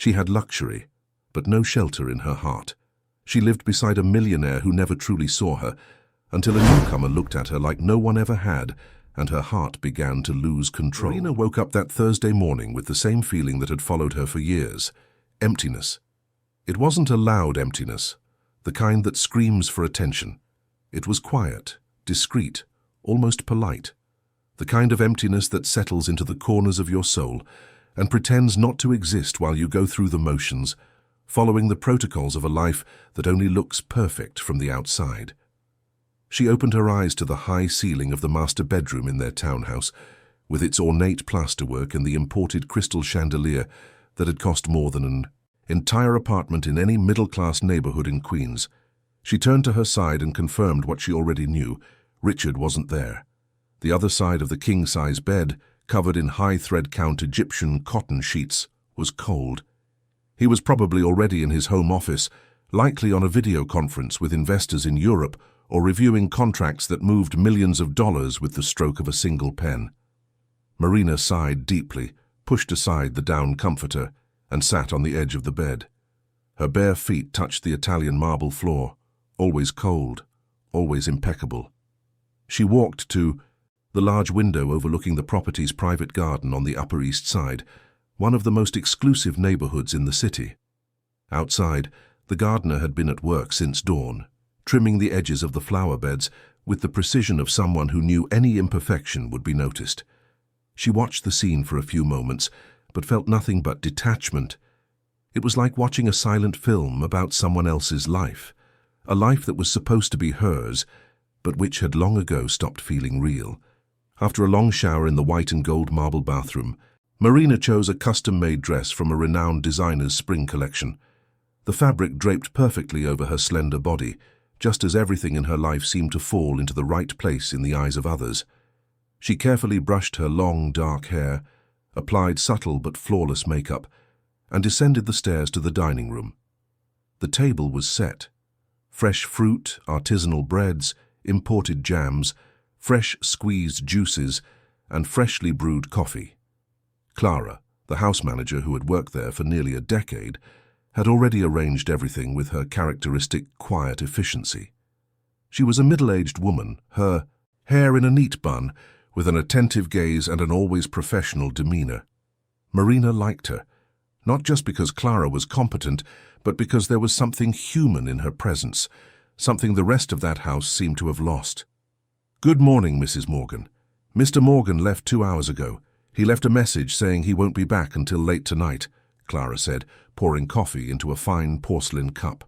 She had luxury, but no shelter in her heart. She lived beside a millionaire who never truly saw her, until a newcomer looked at her like no one ever had, and her heart began to lose control. Marina woke up that Thursday morning with the same feeling that had followed her for years: emptiness. It wasn't a loud emptiness, the kind that screams for attention. It was quiet, discreet, almost polite. The kind of emptiness that settles into the corners of your soul and pretends not to exist while you go through the motions, following the protocols of a life that only looks perfect from the outside. She opened her eyes to the high ceiling of the master bedroom in their townhouse, with its ornate plasterwork and the imported crystal chandelier that had cost more than an entire apartment in any middle-class neighborhood in Queens. She turned to her side and confirmed what she already knew: Richard wasn't there. The other side of the king-size bed, covered in high-thread-count Egyptian cotton sheets, was cold. He was probably already in his home office, likely on a video conference with investors in Europe, or reviewing contracts that moved millions of dollars with the stroke of a single pen. Marina sighed deeply, pushed aside the down comforter, and sat on the edge of the bed. Her bare feet touched the Italian marble floor, always cold, always impeccable. She walked to the large window overlooking the property's private garden on the Upper East Side, one of the most exclusive neighborhoods in the city. Outside, the gardener had been at work since dawn, trimming the edges of the flower beds with the precision of someone who knew any imperfection would be noticed. She watched the scene for a few moments, but felt nothing but detachment. It was like watching a silent film about someone else's life, a life that was supposed to be hers, but which had long ago stopped feeling real. After a long shower in the white and gold marble bathroom, Marina chose a custom-made dress from a renowned designer's spring collection. The fabric draped perfectly over her slender body, just as everything in her life seemed to fall into the right place in the eyes of others. She carefully brushed her long, dark hair, applied subtle but flawless makeup, and descended the stairs to the dining room. The table was set. Fresh fruit, artisanal breads, imported jams, fresh squeezed juices, and freshly brewed coffee. Clara, the house manager who had worked there for nearly a decade, had already arranged everything with her characteristic quiet efficiency. She was a middle-aged woman, her hair in a neat bun, with an attentive gaze and an always professional demeanor. Marina liked her, not just because Clara was competent, but because there was something human in her presence, something the rest of that house seemed to have lost. "Good morning, Mrs. Morgan. Mr. Morgan left 2 hours ago. He left a message saying he won't be back until late tonight," Clara said, pouring coffee into a fine porcelain cup.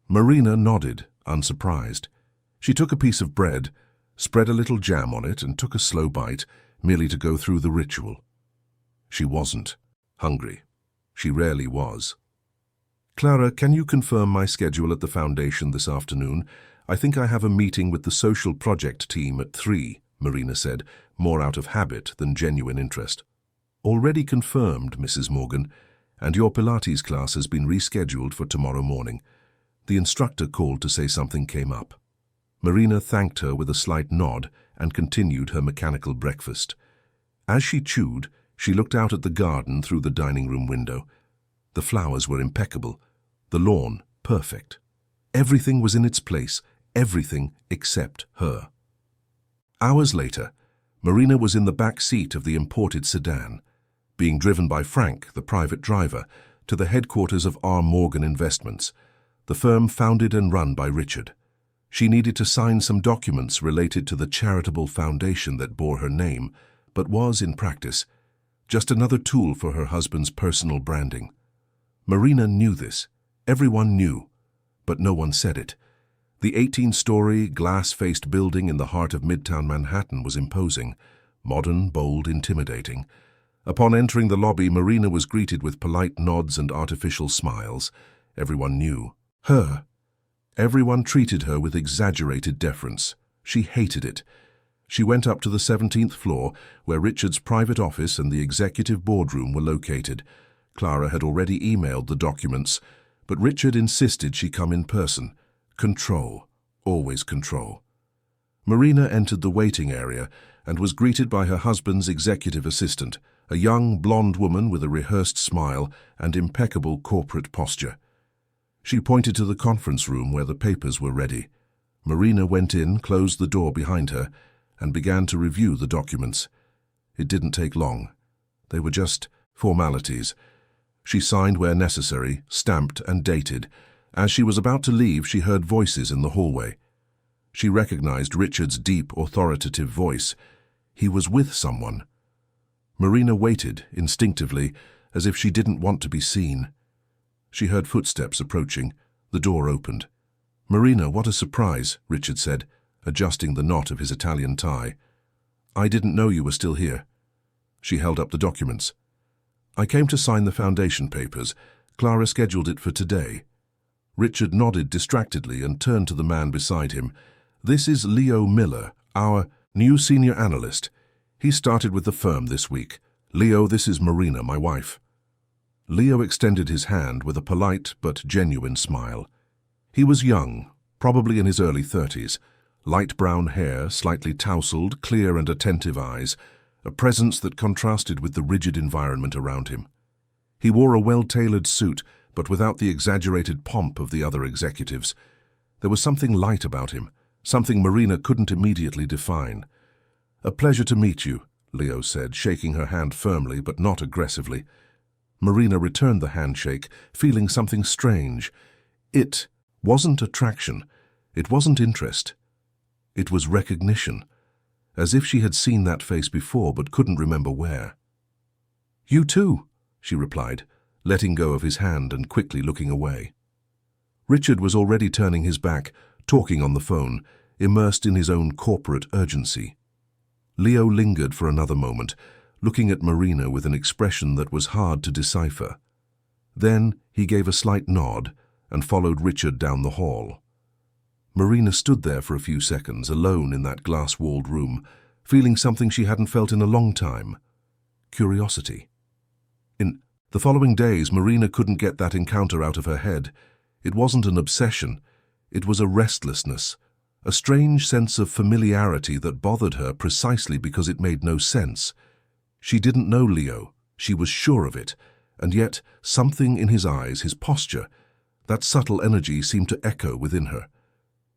Marina nodded, unsurprised. She took a piece of bread, spread a little jam on it, and took a slow bite, merely to go through the ritual. She wasn't hungry. She rarely was. "Clara, can you confirm my schedule at the foundation this afternoon? I think I have a meeting with the social project team at 3, Marina said, more out of habit than genuine interest. "Already confirmed, Mrs. Morgan, and your Pilates class has been rescheduled for tomorrow morning." The instructor called to say something came up. Marina thanked her with a slight nod and continued her mechanical breakfast. As she chewed, she looked out at the garden through the dining room window. The flowers were impeccable, the lawn perfect. Everything was in its place, everything except her. Hours later, Marina was in the back seat of the imported sedan, being driven by Frank, the private driver, to the headquarters of R. Morgan Investments, the firm founded and run by Richard. She needed to sign some documents related to the charitable foundation that bore her name, but was, in practice, just another tool for her husband's personal branding. Marina knew this. Everyone knew, but no one said it. The 18-story, glass-faced building in the heart of Midtown Manhattan was imposing, modern, bold, intimidating. Upon entering the lobby, Marina was greeted with polite nods and artificial smiles. Everyone knew her. Everyone treated her with exaggerated deference. She hated it. She went up to the 17th floor, where Richard's private office and the executive boardroom were located. Clara had already emailed the documents, but Richard insisted she come in person. Control, always control. Marina entered the waiting area and was greeted by her husband's executive assistant, a young, blonde woman with a rehearsed smile and impeccable corporate posture. She pointed to the conference room where the papers were ready. Marina went in, closed the door behind her, and began to review the documents. It didn't take long. They were just formalities. She signed where necessary, stamped and dated. As she was about to leave, she heard voices in the hallway. She recognized Richard's deep, authoritative voice. He was with someone. Marina waited, instinctively, as if she didn't want to be seen. She heard footsteps approaching. The door opened. "Marina, what a surprise," Richard said, adjusting the knot of his Italian tie. "I didn't know you were still here." She held up the documents. "I came to sign the foundation papers. Clara scheduled it for today." Richard nodded distractedly and turned to the man beside him. "This is Leo Miller, our new senior analyst. He started with the firm this week. Leo, this is Marina, my wife." Leo extended his hand with a polite but genuine smile. He was young, probably in his early 30s, light brown hair, slightly tousled, clear and attentive eyes, a presence that contrasted with the rigid environment around him. He wore a well-tailored suit, but without the exaggerated pomp of the other executives. There was something light about him, something Marina couldn't immediately define. "A pleasure to meet you," Leo said, shaking her hand firmly but not aggressively. Marina returned the handshake, feeling something strange. It wasn't attraction. It wasn't interest. It was recognition, as if she had seen that face before but couldn't remember where. "You too," she replied, letting go of his hand and quickly looking away. Richard was already turning his back, talking on the phone, immersed in his own corporate urgency. Leo lingered for another moment, looking at Marina with an expression that was hard to decipher. Then he gave a slight nod and followed Richard down the hall. Marina stood there for a few seconds, alone in that glass-walled room, feeling something she hadn't felt in a long time: curiosity. In the following days, Marina couldn't get that encounter out of her head. It wasn't an obsession. It was a restlessness, a strange sense of familiarity that bothered her precisely because it made no sense. She didn't know Leo, she was sure of it, and yet something in his eyes, his posture, that subtle energy seemed to echo within her.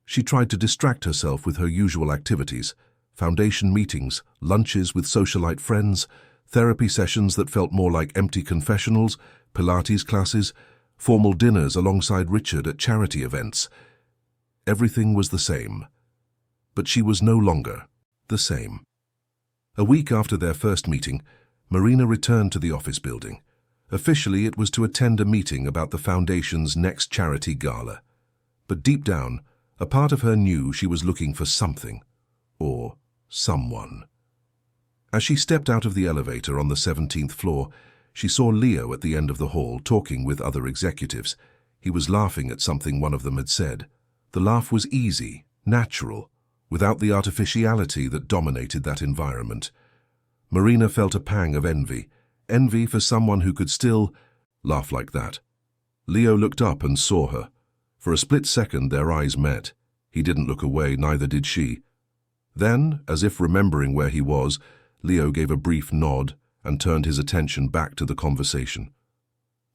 She tried to distract herself with her usual activities: foundation meetings, lunches with socialite friends, therapy sessions that felt more like empty confessionals, Pilates classes, formal dinners alongside Richard at charity events. Everything was the same, but she was no longer the same. A week after their first meeting, Marina returned to the office building. Officially, it was to attend a meeting about the Foundation's next charity gala. But deep down, a part of her knew she was looking for something, or someone. As she stepped out of the elevator on the 17th floor, she saw Leo at the end of the hall talking with other executives. He was laughing at something one of them had said. The laugh was easy, natural, without the artificiality that dominated that environment. Marina felt a pang of envy for someone who could still laugh like that. Leo looked up and saw her. For a split second their eyes met. He didn't look away, neither did she. Then, as if remembering where he was, Leo gave a brief nod and turned his attention back to the conversation.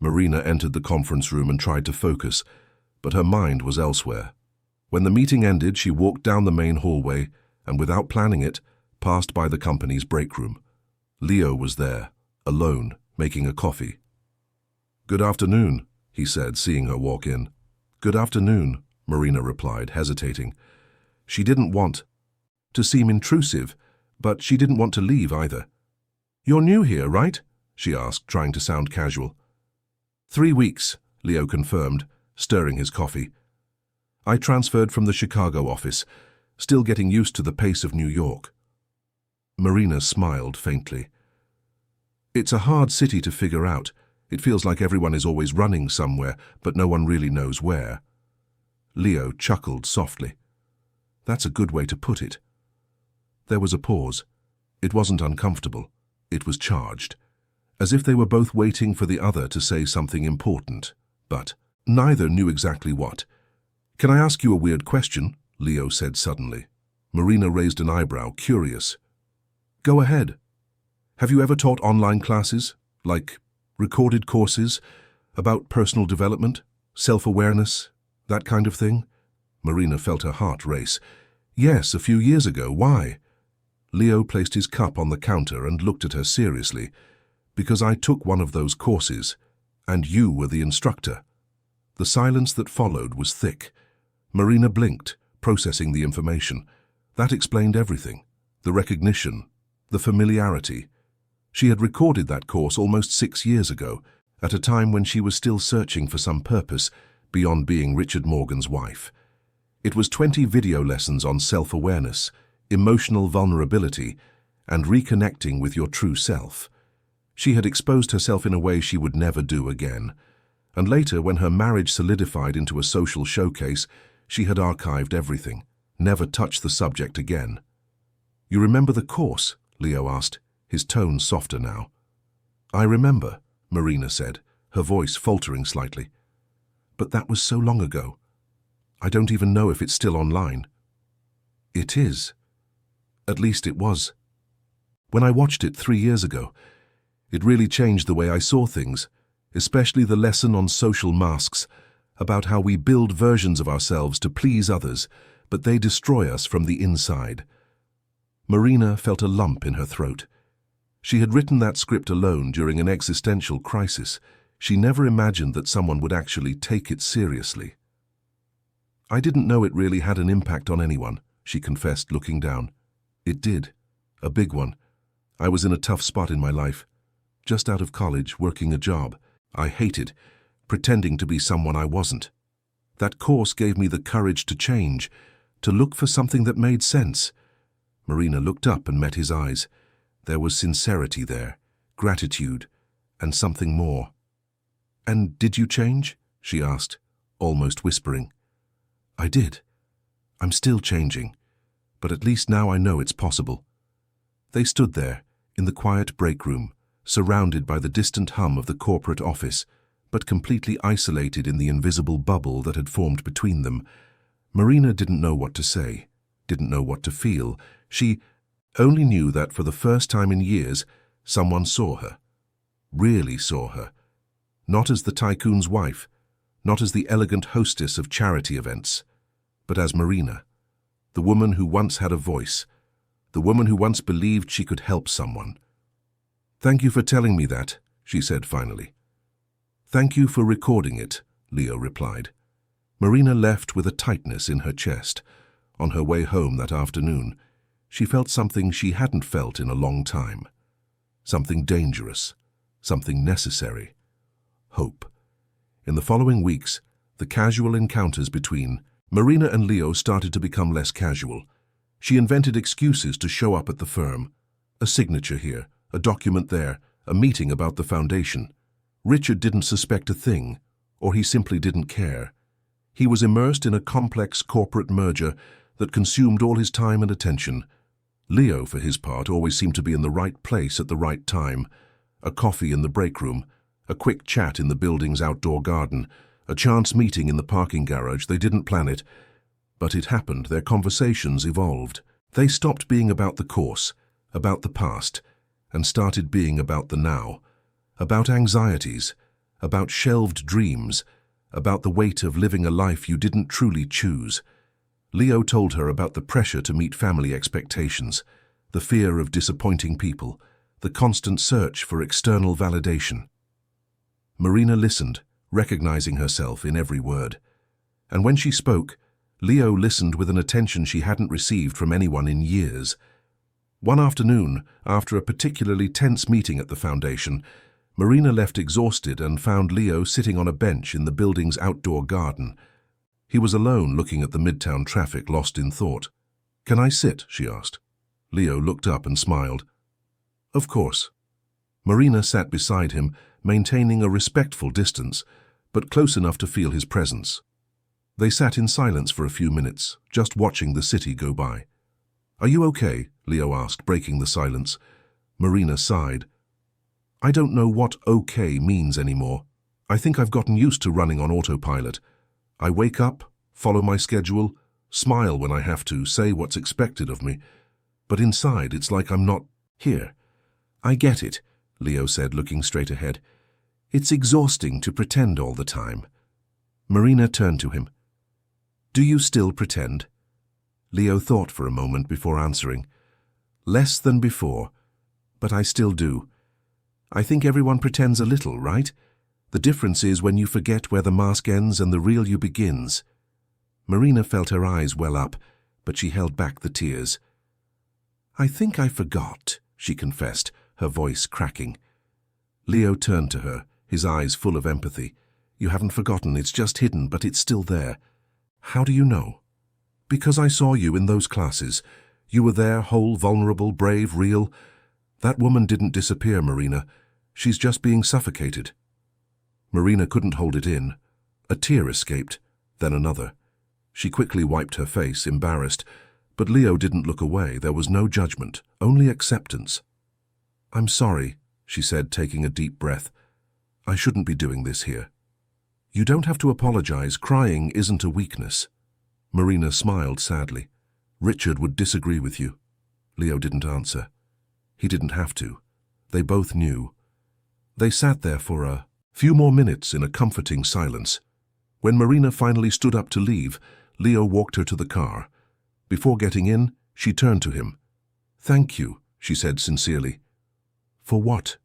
Marina entered the conference room and tried to focus, but her mind was elsewhere. When the meeting ended, she walked down the main hallway and, without planning it, passed by the company's break room. Leo was there, alone, making a coffee. "Good afternoon," he said, seeing her walk in. "Good afternoon," Marina replied, hesitating. She didn't want to seem intrusive, but she didn't want to leave either. "You're new here, right?" she asked, trying to sound casual. 3 weeks, Leo confirmed, stirring his coffee. "I transferred from the Chicago office, still getting used to the pace of New York." Marina smiled faintly. "It's a hard city to figure out. It feels like everyone is always running somewhere, but no one really knows where." Leo chuckled softly. "That's a good way to put it." There was a pause. It wasn't uncomfortable. It was charged, as if they were both waiting for the other to say something important, but neither knew exactly what. "Can I ask you a weird question?" Leo said suddenly. Marina raised an eyebrow, curious. Go ahead. Have you ever taught online classes, like recorded courses, about personal development, self-awareness, that kind of thing? Marina felt her heart race. Yes, a few years ago. Why? Leo placed his cup on the counter and looked at her seriously. Because I took one of those courses, and you were the instructor. The silence that followed was thick. Marina blinked, processing the information. That explained everything. The recognition, the familiarity. She had recorded that course almost 6 years ago, at a time when she was still searching for some purpose beyond being Richard Morgan's wife. It was 20 video lessons on self-awareness, emotional vulnerability, and reconnecting with your true self. She had exposed herself in a way she would never do again. And later, when her marriage solidified into a social showcase, she had archived everything, never touched the subject again. You remember the course? Leo asked, his tone softer now. I remember, Marina said, her voice faltering slightly. But that was so long ago. I don't even know if it's still online. It is. At least it was. When I watched it 3 years ago, it really changed the way I saw things, especially the lesson on social masks, about how we build versions of ourselves to please others, but they destroy us from the inside. Marina felt a lump in her throat. She had written that script alone during an existential crisis. She never imagined that someone would actually take it seriously. I didn't know it really had an impact on anyone, she confessed, looking down. It did. A big one. I was in a tough spot in my life. Just out of college, working a job. I hated pretending to be someone I wasn't. That course gave me the courage to change, to look for something that made sense. Marina looked up and met his eyes. There was sincerity there, gratitude, and something more. And did you change? She asked, almost whispering. I did. I'm still changing, but at least now I know it's possible. They stood there, in the quiet break room, surrounded by the distant hum of the corporate office, but completely isolated in the invisible bubble that had formed between them. Marina didn't know what to say, didn't know what to feel. She only knew that for the first time in years, someone saw her, really saw her. Not as the tycoon's wife, not as the elegant hostess of charity events, but as Marina, the woman who once had a voice, the woman who once believed she could help someone. Thank you for telling me that, she said finally. Thank you for recording it, Leo replied. Marina left with a tightness in her chest. On her way home that afternoon, she felt something she hadn't felt in a long time. Something dangerous, something necessary. Hope. In the following weeks, the casual encounters between Marina and Leo started to become less casual. She invented excuses to show up at the firm. A signature here, a document there, a meeting about the foundation. Richard didn't suspect a thing, or he simply didn't care. He was immersed in a complex corporate merger that consumed all his time and attention. Leo, for his part, always seemed to be in the right place at the right time. A coffee in the break room, a quick chat in the building's outdoor garden, a chance meeting in the parking garage. They didn't plan it, but it happened. Their conversations evolved. They stopped being about the course, about the past, and started being about the now, about anxieties, about shelved dreams, about the weight of living a life you didn't truly choose. Leo told her about the pressure to meet family expectations, the fear of disappointing people, the constant search for external validation. Marina listened, recognizing herself in every word. And when she spoke, Leo listened with an attention she hadn't received from anyone in years. One afternoon, after a particularly tense meeting at the foundation, Marina left exhausted and found Leo sitting on a bench in the building's outdoor garden. He was alone, looking at the midtown traffic, lost in thought. "Can I sit?" she asked. Leo looked up and smiled. "Of course." Marina sat beside him, maintaining a respectful distance, but close enough to feel his presence. They sat in silence for a few minutes, just watching the city go by. "Are you okay?" Leo asked, breaking the silence. Marina sighed. "I don't know what okay means anymore. I think I've gotten used to running on autopilot. I wake up, follow my schedule, smile when I have to, say what's expected of me. But inside, it's like I'm not here. I get it, Leo said, looking straight ahead. It's exhausting to pretend all the time. Marina turned to him. Do you still pretend? Leo thought for a moment before answering. Less than before, but I still do. I think everyone pretends a little, right? The difference is when you forget where the mask ends and the real you begins. Marina felt her eyes well up, but she held back the tears. I think I forgot, she confessed, her voice cracking. Leo turned to her, his eyes full of empathy. You haven't forgotten, it's just hidden, but it's still there. How do you know? Because I saw you in those classes. You were there, whole, vulnerable, brave, real. That woman didn't disappear, Marina. She's just being suffocated. Marina couldn't hold it in. A tear escaped, then another. She quickly wiped her face, embarrassed, but Leo didn't look away. There was no judgment, only acceptance. I'm sorry, she said, taking a deep breath. I shouldn't be doing this here. You don't have to apologize. Crying isn't a weakness. Marina smiled sadly. Richard would disagree with you. Leo didn't answer. He didn't have to. They both knew. They sat there for a few more minutes in a comforting silence. When Marina finally stood up to leave, Leo walked her to the car. Before getting in, she turned to him. Thank you, she said sincerely. For what?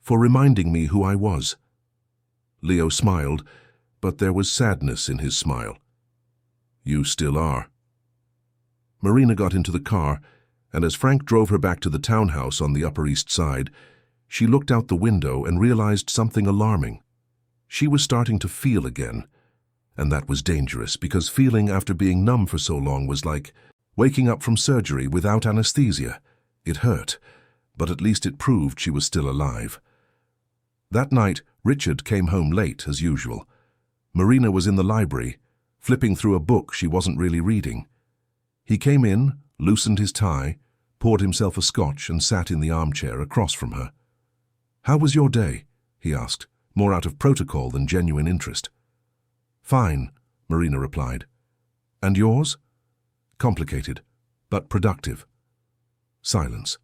For reminding me who I was. Leo smiled, but there was sadness in his smile. You still are. Marina got into the car, and as Frank drove her back to the townhouse on the Upper East Side, she looked out the window and realized something alarming. She was starting to feel again, and that was dangerous because feeling after being numb for so long was like waking up from surgery without anesthesia. It hurt, but at least it proved she was still alive. That night, Richard came home late, as usual. Marina was in the library, flipping through a book she wasn't really reading. He came in, loosened his tie, poured himself a scotch and sat in the armchair across from her. How was your day? He asked, more out of protocol than genuine interest. Fine, Marina replied. And yours? Complicated, but productive. Silence.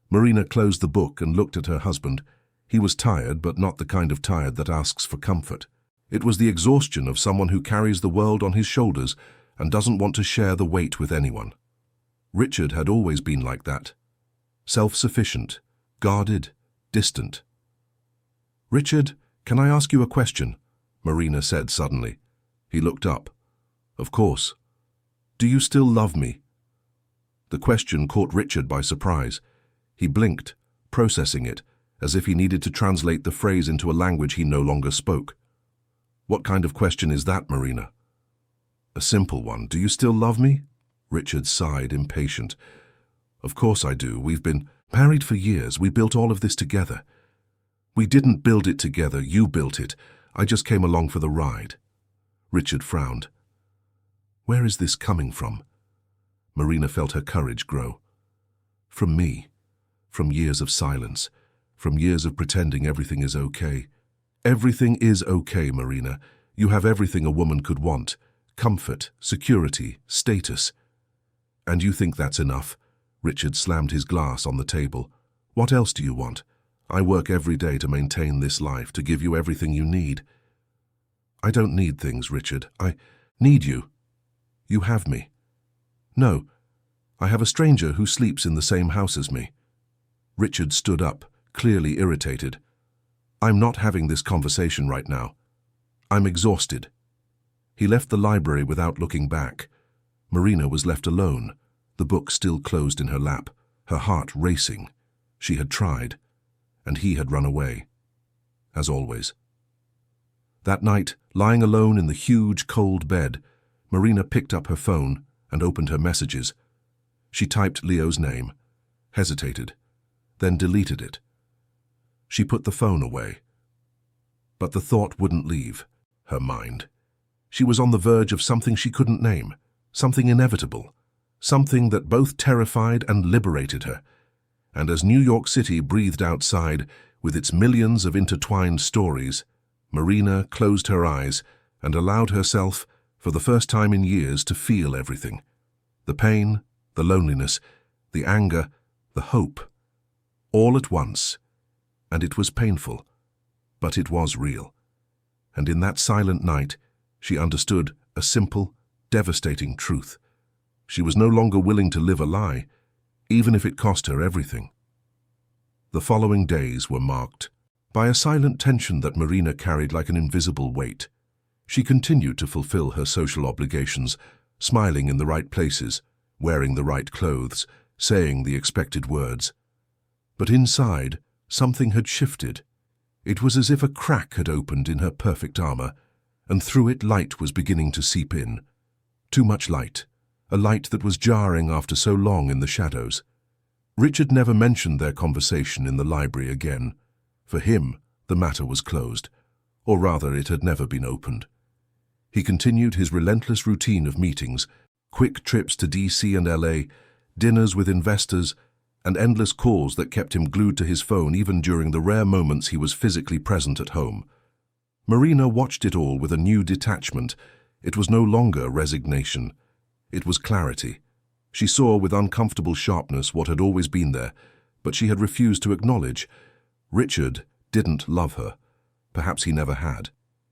Marina closed the book and looked at her husband. He was tired, but not the kind of tired that asks for comfort. It was the exhaustion of someone who carries the world on his shoulders and doesn't want to share the weight with anyone. Richard had always been like that. Self-sufficient, guarded, distant. Richard, can I ask you a question? Marina said suddenly. He looked up. Of course. Do you still love me? The question caught Richard by surprise. He blinked, processing it, as if he needed to translate the phrase into a language he no longer spoke. What kind of question is that, Marina? A simple one. Do you still love me? Richard sighed, impatient. Of course I do. We've been married for years. We built all of this together. We didn't build it together. You built it. I just came along for the ride. Richard frowned. Where is this coming from? Marina felt her courage grow. From me. From years of silence. From years of pretending everything is okay. Everything is okay, Marina. You have everything a woman could want. Comfort, security, status. And you think that's enough? Richard slammed his glass on the table. What else do you want? I work every day to maintain this life, to give you everything you need. I don't need things, Richard. I need you. You have me. No, I have a stranger who sleeps in the same house as me. Richard stood up, clearly irritated. I'm not having this conversation right now. I'm exhausted. He left the library without looking back. Marina was left alone, the book still closed in her lap, her heart racing. She had tried, and he had run away. As always. That night, lying alone in the huge, cold bed, Marina picked up her phone and opened her messages. She typed Leo's name, hesitated, then deleted it. She put the phone away. But the thought wouldn't leave her mind. She was on the verge of something she couldn't name, something inevitable, something that both terrified and liberated her. And as New York City breathed outside, with its millions of intertwined stories, Marina closed her eyes and allowed herself for the first time in years, to feel everything. The pain, the loneliness, the anger, the hope, all at once. And it was painful, but it was real. And in that silent night, she understood a simple, devastating truth. She was no longer willing to live a lie, even if it cost her everything. The following days were marked by a silent tension that Marina carried like an invisible weight. She continued to fulfill her social obligations, smiling in the right places, wearing the right clothes, saying the expected words. But inside, something had shifted. It was as if a crack had opened in her perfect armor, and through it light was beginning to seep in. Too much light, a light that was jarring after so long in the shadows. Richard never mentioned their conversation in the library again. For him, the matter was closed, or rather it had never been opened. He continued his relentless routine of meetings, quick trips to DC and LA, dinners with investors, and endless calls that kept him glued to his phone even during the rare moments he was physically present at home. Marina watched it all with a new detachment. It was no longer resignation. It was clarity. She saw with uncomfortable sharpness what had always been there, but she had refused to acknowledge. Richard didn't love her. Perhaps he never had.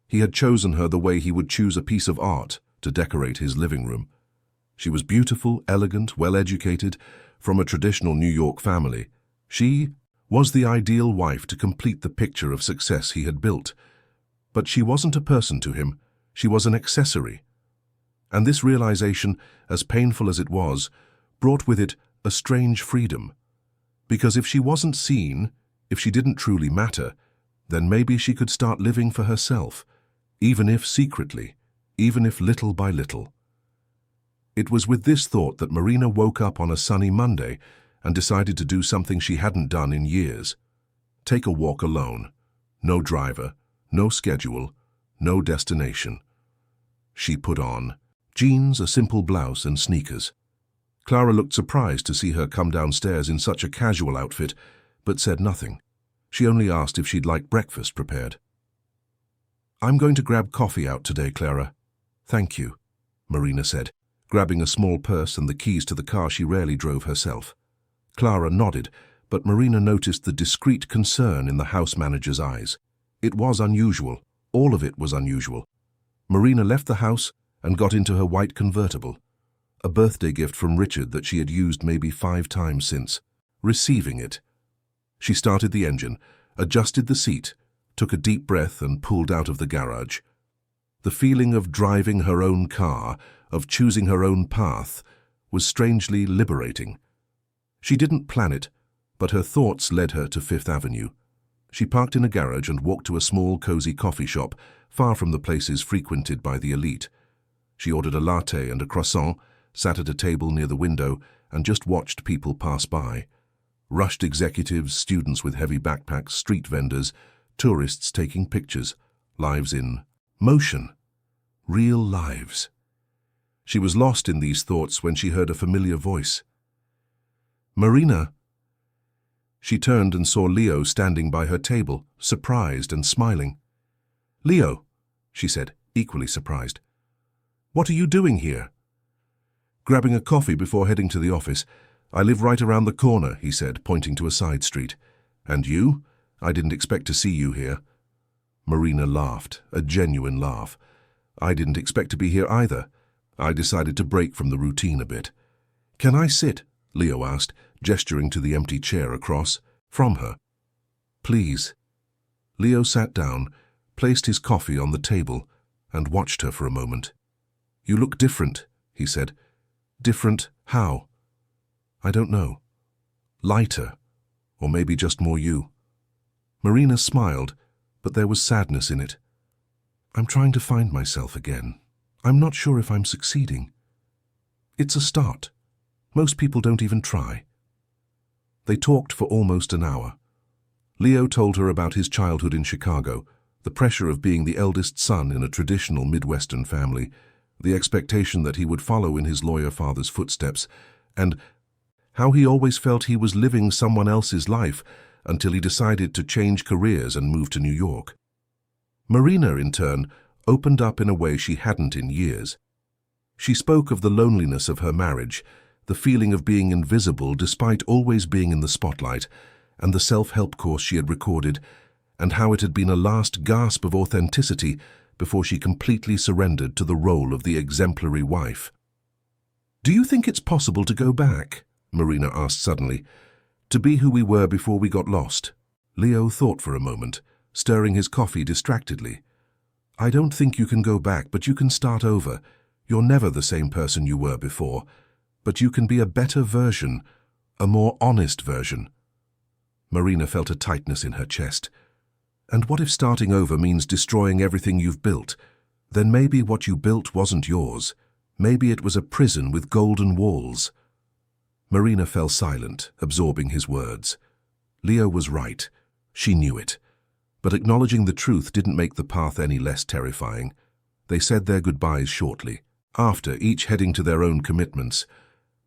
He had chosen her the way he would choose a piece of art to decorate his living room. She was beautiful, elegant, well-educated, from a traditional New York family. She was the ideal wife to complete the picture of success he had built. But she wasn't a person to him. She was an accessory. And this realization, as painful as it was, brought with it a strange freedom. Because if she wasn't seen, if she didn't truly matter, then maybe she could start living for herself, even if secretly, even if little by little. It was with this thought that Marina woke up on a sunny Monday and decided to do something she hadn't done in years. Take a walk alone. No driver, no schedule, no destination. She put on jeans, a simple blouse, and sneakers. Clara looked surprised to see her come downstairs in such a casual outfit, but said nothing. She only asked if she'd like breakfast prepared. "I'm going to grab coffee out today, Clara." "Thank you," Marina said, grabbing a small purse and the keys to the car she rarely drove herself. Clara nodded, but Marina noticed the discreet concern in the house manager's eyes. It was unusual. All of it was unusual. Marina left the house and got into her white convertible, a birthday gift from Richard that she had used maybe 5 times since. Receiving it. She started the engine, adjusted the seat, took a deep breath and pulled out of the garage. The feeling of driving her own car, of choosing her own path, was strangely liberating. She didn't plan it, but her thoughts led her to Fifth Avenue. She parked in a garage and walked to a small, cozy coffee shop, far from the places frequented by the elite. She ordered a latte and a croissant, sat at a table near the window, and just watched people pass by. Rushed executives, students with heavy backpacks, street vendors, tourists taking pictures, lives in motion. Real lives. She was lost in these thoughts when she heard a familiar voice. "Marina." She turned and saw Leo standing by her table, surprised and smiling. "Leo," she said, equally surprised. "What are you doing here?" "Grabbing a coffee before heading to the office. I live right around the corner," he said, pointing to a side street. "And you? I didn't expect to see you here." Marina laughed, a genuine laugh. "I didn't expect to be here either. I decided to break from the routine a bit." "Can I sit?" Leo asked, gesturing to the empty chair across from her. "Please." Leo sat down, placed his coffee on the table, and watched her for a moment. "You look different," he said. "Different how?" "I don't know. Lighter, or maybe just more you." Marina smiled, but there was sadness in it. "I'm trying to find myself again. I'm not sure if I'm succeeding. It's a start. Most people don't even try." They talked for almost an hour. Leo told her about his childhood in Chicago, the pressure of being the eldest son in a traditional Midwestern family, the expectation that he would follow in his lawyer father's footsteps, and how he always felt he was living someone else's life until he decided to change careers and move to New York. Marina, in turn, opened up in a way she hadn't in years. She spoke of the loneliness of her marriage, the feeling of being invisible despite always being in the spotlight, and the self-help course she had recorded, and how it had been a last gasp of authenticity before she completely surrendered to the role of the exemplary wife. "Do you think it's possible to go back?" Marina asked suddenly. "To be who we were before we got lost?" Leo thought for a moment, stirring his coffee distractedly. "I don't think you can go back, but you can start over. You're never the same person you were before, but you can be a better version, a more honest version." Marina felt a tightness in her chest. "And what if starting over means destroying everything you've built? Then maybe what you built wasn't yours. Maybe it was a prison with golden walls." Marina fell silent, absorbing his words. Leo was right. She knew it. But acknowledging the truth didn't make the path any less terrifying. They said their goodbyes shortly, after each heading to their own commitments.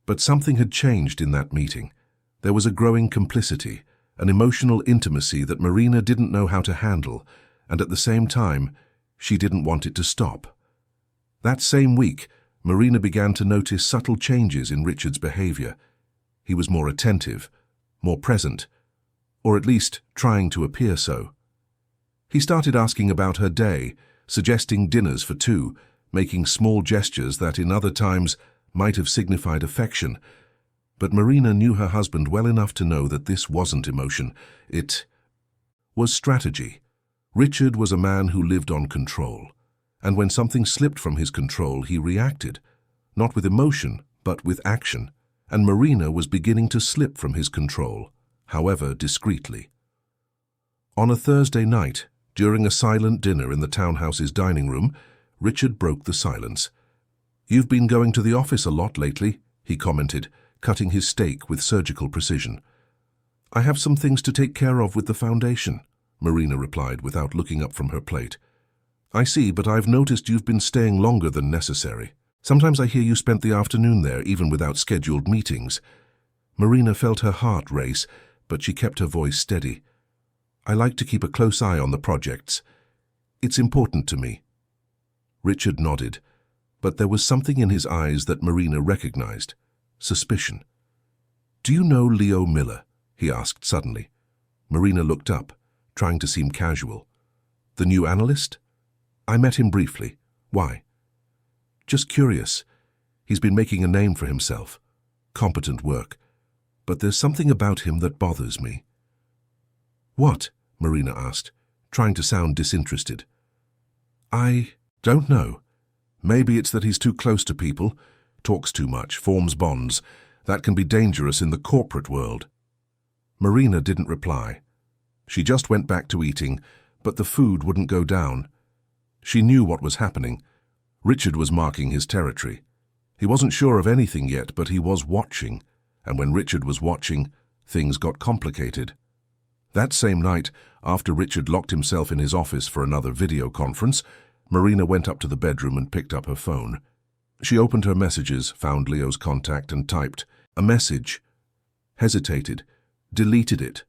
But something had changed in that meeting. There was a growing complicity, an emotional intimacy that Marina didn't know how to handle, and at the same time, she didn't want it to stop. That same week, Marina began to notice subtle changes in Richard's behavior. He was more attentive, more present, or at least trying to appear so. He started asking about her day, suggesting dinners for two, making small gestures that in other times might have signified affection. But Marina knew her husband well enough to know that this wasn't emotion. It was strategy. Richard was a man who lived on control, and when something slipped from his control, he reacted, not with emotion, but with action, and Marina was beginning to slip from his control, however discreetly. On a Thursday night, during a silent dinner in the townhouse's dining room, Richard broke the silence. "You've been going to the office a lot lately," he commented, cutting his steak with surgical precision. "I have some things to take care of with the foundation," Marina replied without looking up from her plate. "I see, but I've noticed you've been staying longer than necessary. Sometimes I hear you spent the afternoon there, even without scheduled meetings." Marina felt her heart race, but she kept her voice steady. "I like to keep a close eye on the projects. It's important to me." Richard nodded, but there was something in his eyes that Marina recognized. Suspicion. "Do you know Leo Miller?" he asked suddenly. Marina looked up, trying to seem casual. "The new analyst?" "I met him briefly. Why?" "Just curious. He's been making a name for himself. Competent work. But there's something about him that bothers me." "What?" Marina asked, trying to sound disinterested. "I don't know. Maybe it's that he's too close to people, talks too much, forms bonds. That can be dangerous in the corporate world." Marina didn't reply. She just went back to eating, but the food wouldn't go down. She knew what was happening. Richard was marking his territory. He wasn't sure of anything yet, but he was watching, and when Richard was watching, things got complicated. That same night, after Richard locked himself in his office for another video conference, Marina went up to the bedroom and picked up her phone. She opened her messages, found Leo's contact, and typed a message. Hesitated, deleted it,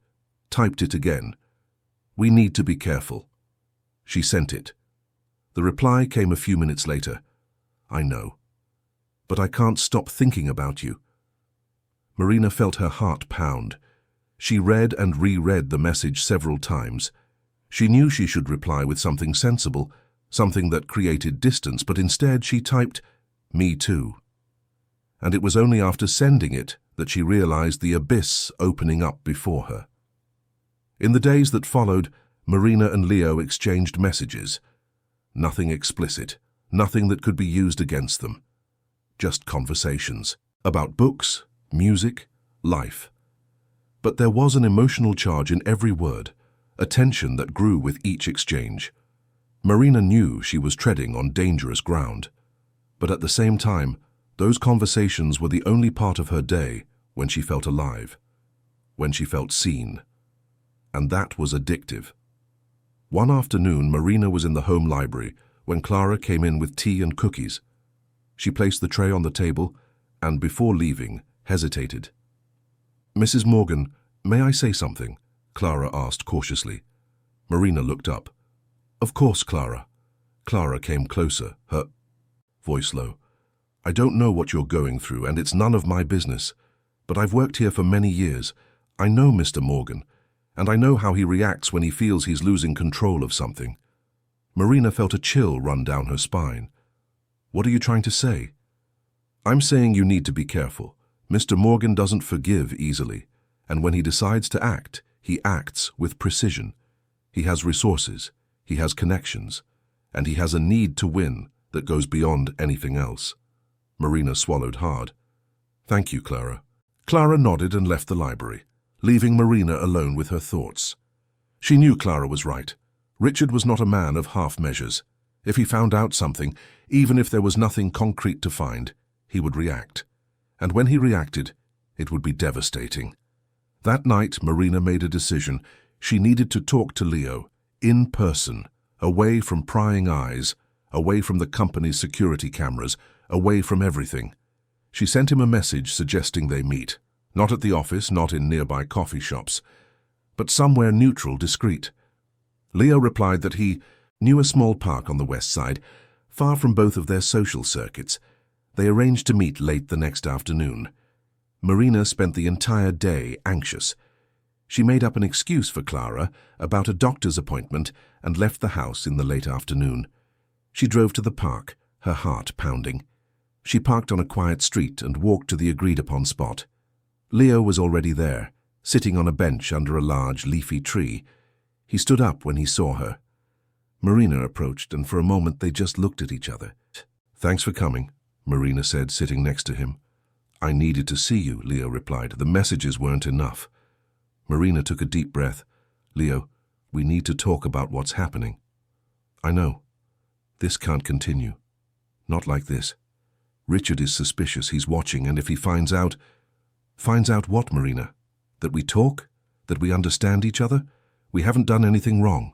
typed it again. "We need to be careful." She sent it. The reply came a few minutes later. "I know, but I can't stop thinking about you." Marina felt her heart pound. She read and reread the message several times. She knew she should reply with something sensible, something that created distance, but instead she typed, "Me too." And it was only after sending it that she realized the abyss opening up before her. In the days that followed, Marina and Leo exchanged messages. Nothing explicit, nothing that could be used against them. Just conversations about books, music, life. But there was an emotional charge in every word, a tension that grew with each exchange. Marina knew she was treading on dangerous ground. But at the same time, those conversations were the only part of her day when she felt alive, when she felt seen. And that was addictive. One afternoon, Marina was in the home library when Clara came in with tea and cookies. She placed the tray on the table and, before leaving, hesitated. "Mrs. Morgan, may I say something?" Clara asked cautiously. Marina looked up. "Of course, Clara." Clara came closer, her voice low. I don't know what you're going through, and it's none of my business. But I've worked here for many years. I know Mr. Morgan, and I know how he reacts when he feels he's losing control of something. Marina felt a chill run down her spine. What are you trying to say? I'm saying you need to be careful. Mr. Morgan doesn't forgive easily, and when he decides to act, he acts with precision. He has resources, he has connections, and he has a need to win that goes beyond anything else. Marina swallowed hard. Thank you, Clara. Clara nodded and left the library, leaving Marina alone with her thoughts. She knew Clara was right. Richard was not a man of half measures. If he found out something, even if there was nothing concrete to find, he would react. And when he reacted, it would be devastating. That night, Marina made a decision. She needed to talk to Leo, in person, away from prying eyes, away from the company's security cameras, away from everything. She sent him a message suggesting they meet, not at the office, not in nearby coffee shops, but somewhere neutral, discreet. Leo replied that he knew a small park on the west side, far from both of their social circuits. They arranged to meet late the next afternoon. Marina spent the entire day anxious. She made up an excuse for Clara about a doctor's appointment and left the house in the late afternoon. She drove to the park, her heart pounding. She parked on a quiet street and walked to the agreed-upon spot. Leo was already there, sitting on a bench under a large, leafy tree. He stood up when he saw her. Marina approached, and for a moment they just looked at each other. Thanks for coming, Marina said, sitting next to him. I needed to see you, Leo replied. The messages weren't enough. Marina took a deep breath. Leo, we need to talk about what's happening. I know. This can't continue. Not like this. Richard is suspicious. He's watching, and if he finds out... Finds out what, Marina? That we talk? That we understand each other? We haven't done anything wrong.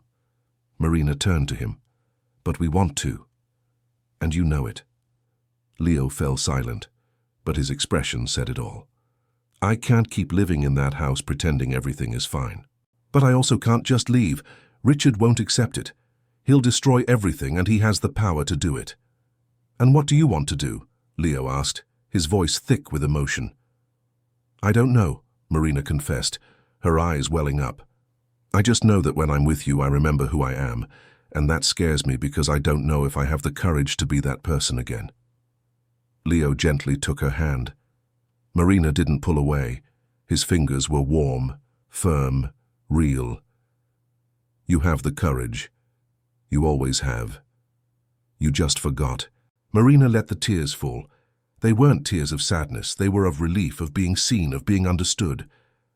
Marina turned to him. But we want to. And you know it. Leo fell silent, but his expression said it all. I can't keep living in that house pretending everything is fine. But I also can't just leave. Richard won't accept it. He'll destroy everything, and he has the power to do it. And what do you want to do? Leo asked, his voice thick with emotion. I don't know, Marina confessed, her eyes welling up. I just know that when I'm with you, I remember who I am, and that scares me because I don't know if I have the courage to be that person again. Leo gently took her hand. Marina didn't pull away. His fingers were warm, firm, real. You have the courage. You always have. You just forgot. Marina let the tears fall. They weren't tears of sadness. They were of relief, of being seen, of being understood.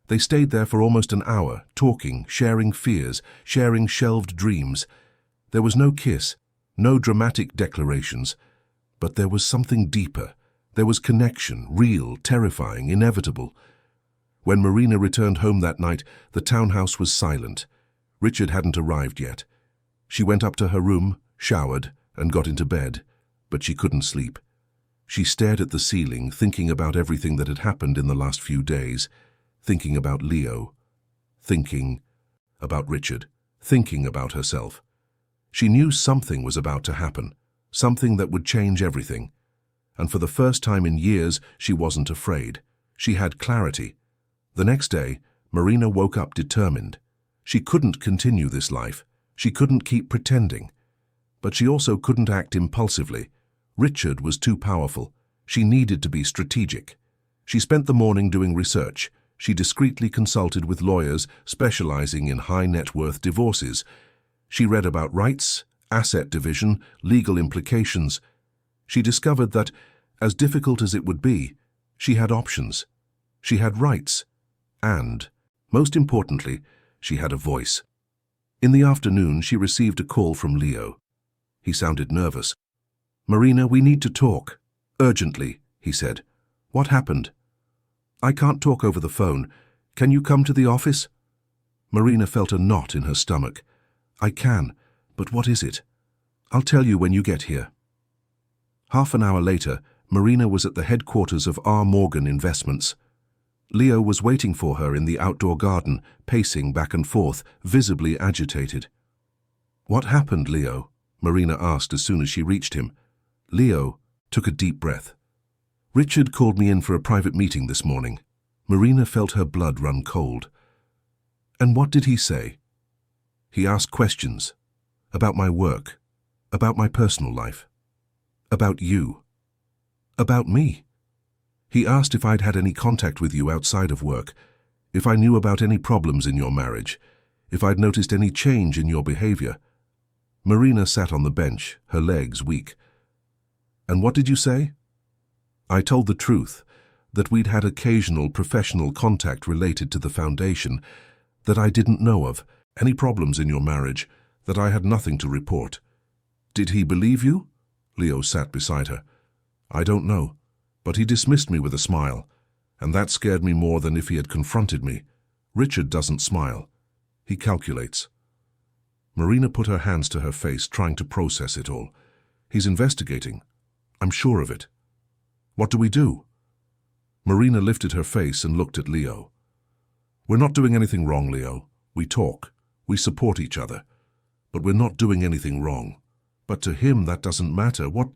They stayed there for almost an hour, talking, sharing fears, sharing shelved dreams. There was no kiss, no dramatic declarations, but there was something deeper. There was connection, real, terrifying, inevitable. When Marina returned home that night, the townhouse was silent. Richard hadn't arrived yet. She went up to her room, showered, and got into bed, but she couldn't sleep. She stared at the ceiling, thinking about everything that had happened in the last few days, thinking about Leo, thinking about Richard, thinking about herself. She knew something was about to happen, something that would change everything. And for the first time in years, she wasn't afraid. She had clarity. The next day, Marina woke up determined. She couldn't continue this life. She couldn't keep pretending. But she also couldn't act impulsively. Richard was too powerful. She needed to be strategic. She spent the morning doing research. She discreetly consulted with lawyers specializing in high-net-worth divorces. She read about rights, asset division, legal implications. She discovered that, as difficult as it would be, she had options. She had rights. And, most importantly, she had a voice. In the afternoon, she received a call from Leo. He sounded nervous. Marina, we need to talk. Urgently, he said. What happened? I can't talk over the phone. Can you come to the office? Marina felt a knot in her stomach. I can, but what is it? I'll tell you when you get here. Half an hour later, Marina was at the headquarters of R. Morgan Investments. Leo was waiting for her in the outdoor garden, pacing back and forth, visibly agitated. What happened, Leo? Marina asked as soon as she reached him. Leo took a deep breath. Richard called me in for a private meeting this morning. Marina felt her blood run cold. And what did he say? He asked questions about my work, about my personal life, about you, about me. He asked if I'd had any contact with you outside of work, if I knew about any problems in your marriage, if I'd noticed any change in your behavior. Marina sat on the bench, her legs weak. And what did you say? I told the truth, that we'd had occasional professional contact related to the foundation, that I didn't know of, any problems in your marriage, that I had nothing to report. Did he believe you? Leo sat beside her. I don't know, but he dismissed me with a smile, and that scared me more than if he had confronted me. Richard doesn't smile. He calculates. Marina put her hands to her face, trying to process it all. He's investigating. I'm sure of it. What do we do? Marina lifted her face and looked at Leo. We're not doing anything wrong, Leo. We talk. We support each other. But we're not doing anything wrong. But to him that doesn't matter. What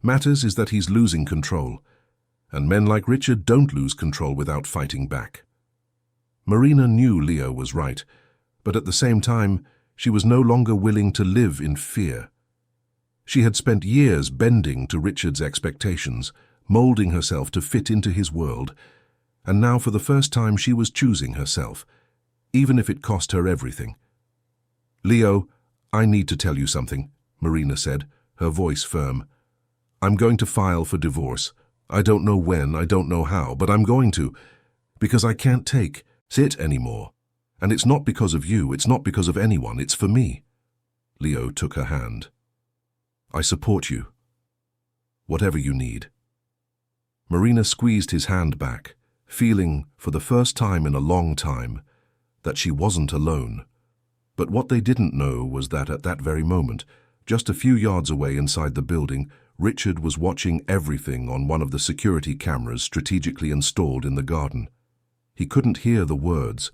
matters is that he's losing control. And men like Richard don't lose control without fighting back. Marina knew Leo was right, but at the same time, she was no longer willing to live in fear. She had spent years bending to Richard's expectations, molding herself to fit into his world, and now for the first time she was choosing herself, even if it cost her everything. Leo, I need to tell you something, Marina said, her voice firm. I'm going to file for divorce. I don't know when, I don't know how, but I'm going to, because I can't take it anymore. And it's not because of you, it's not because of anyone, it's for me. Leo took her hand. I support you. Whatever you need. Marina squeezed his hand back, feeling, for the first time in a long time, that she wasn't alone. But what they didn't know was that at that very moment, just a few yards away inside the building, Richard was watching everything on one of the security cameras strategically installed in the garden. He couldn't hear the words,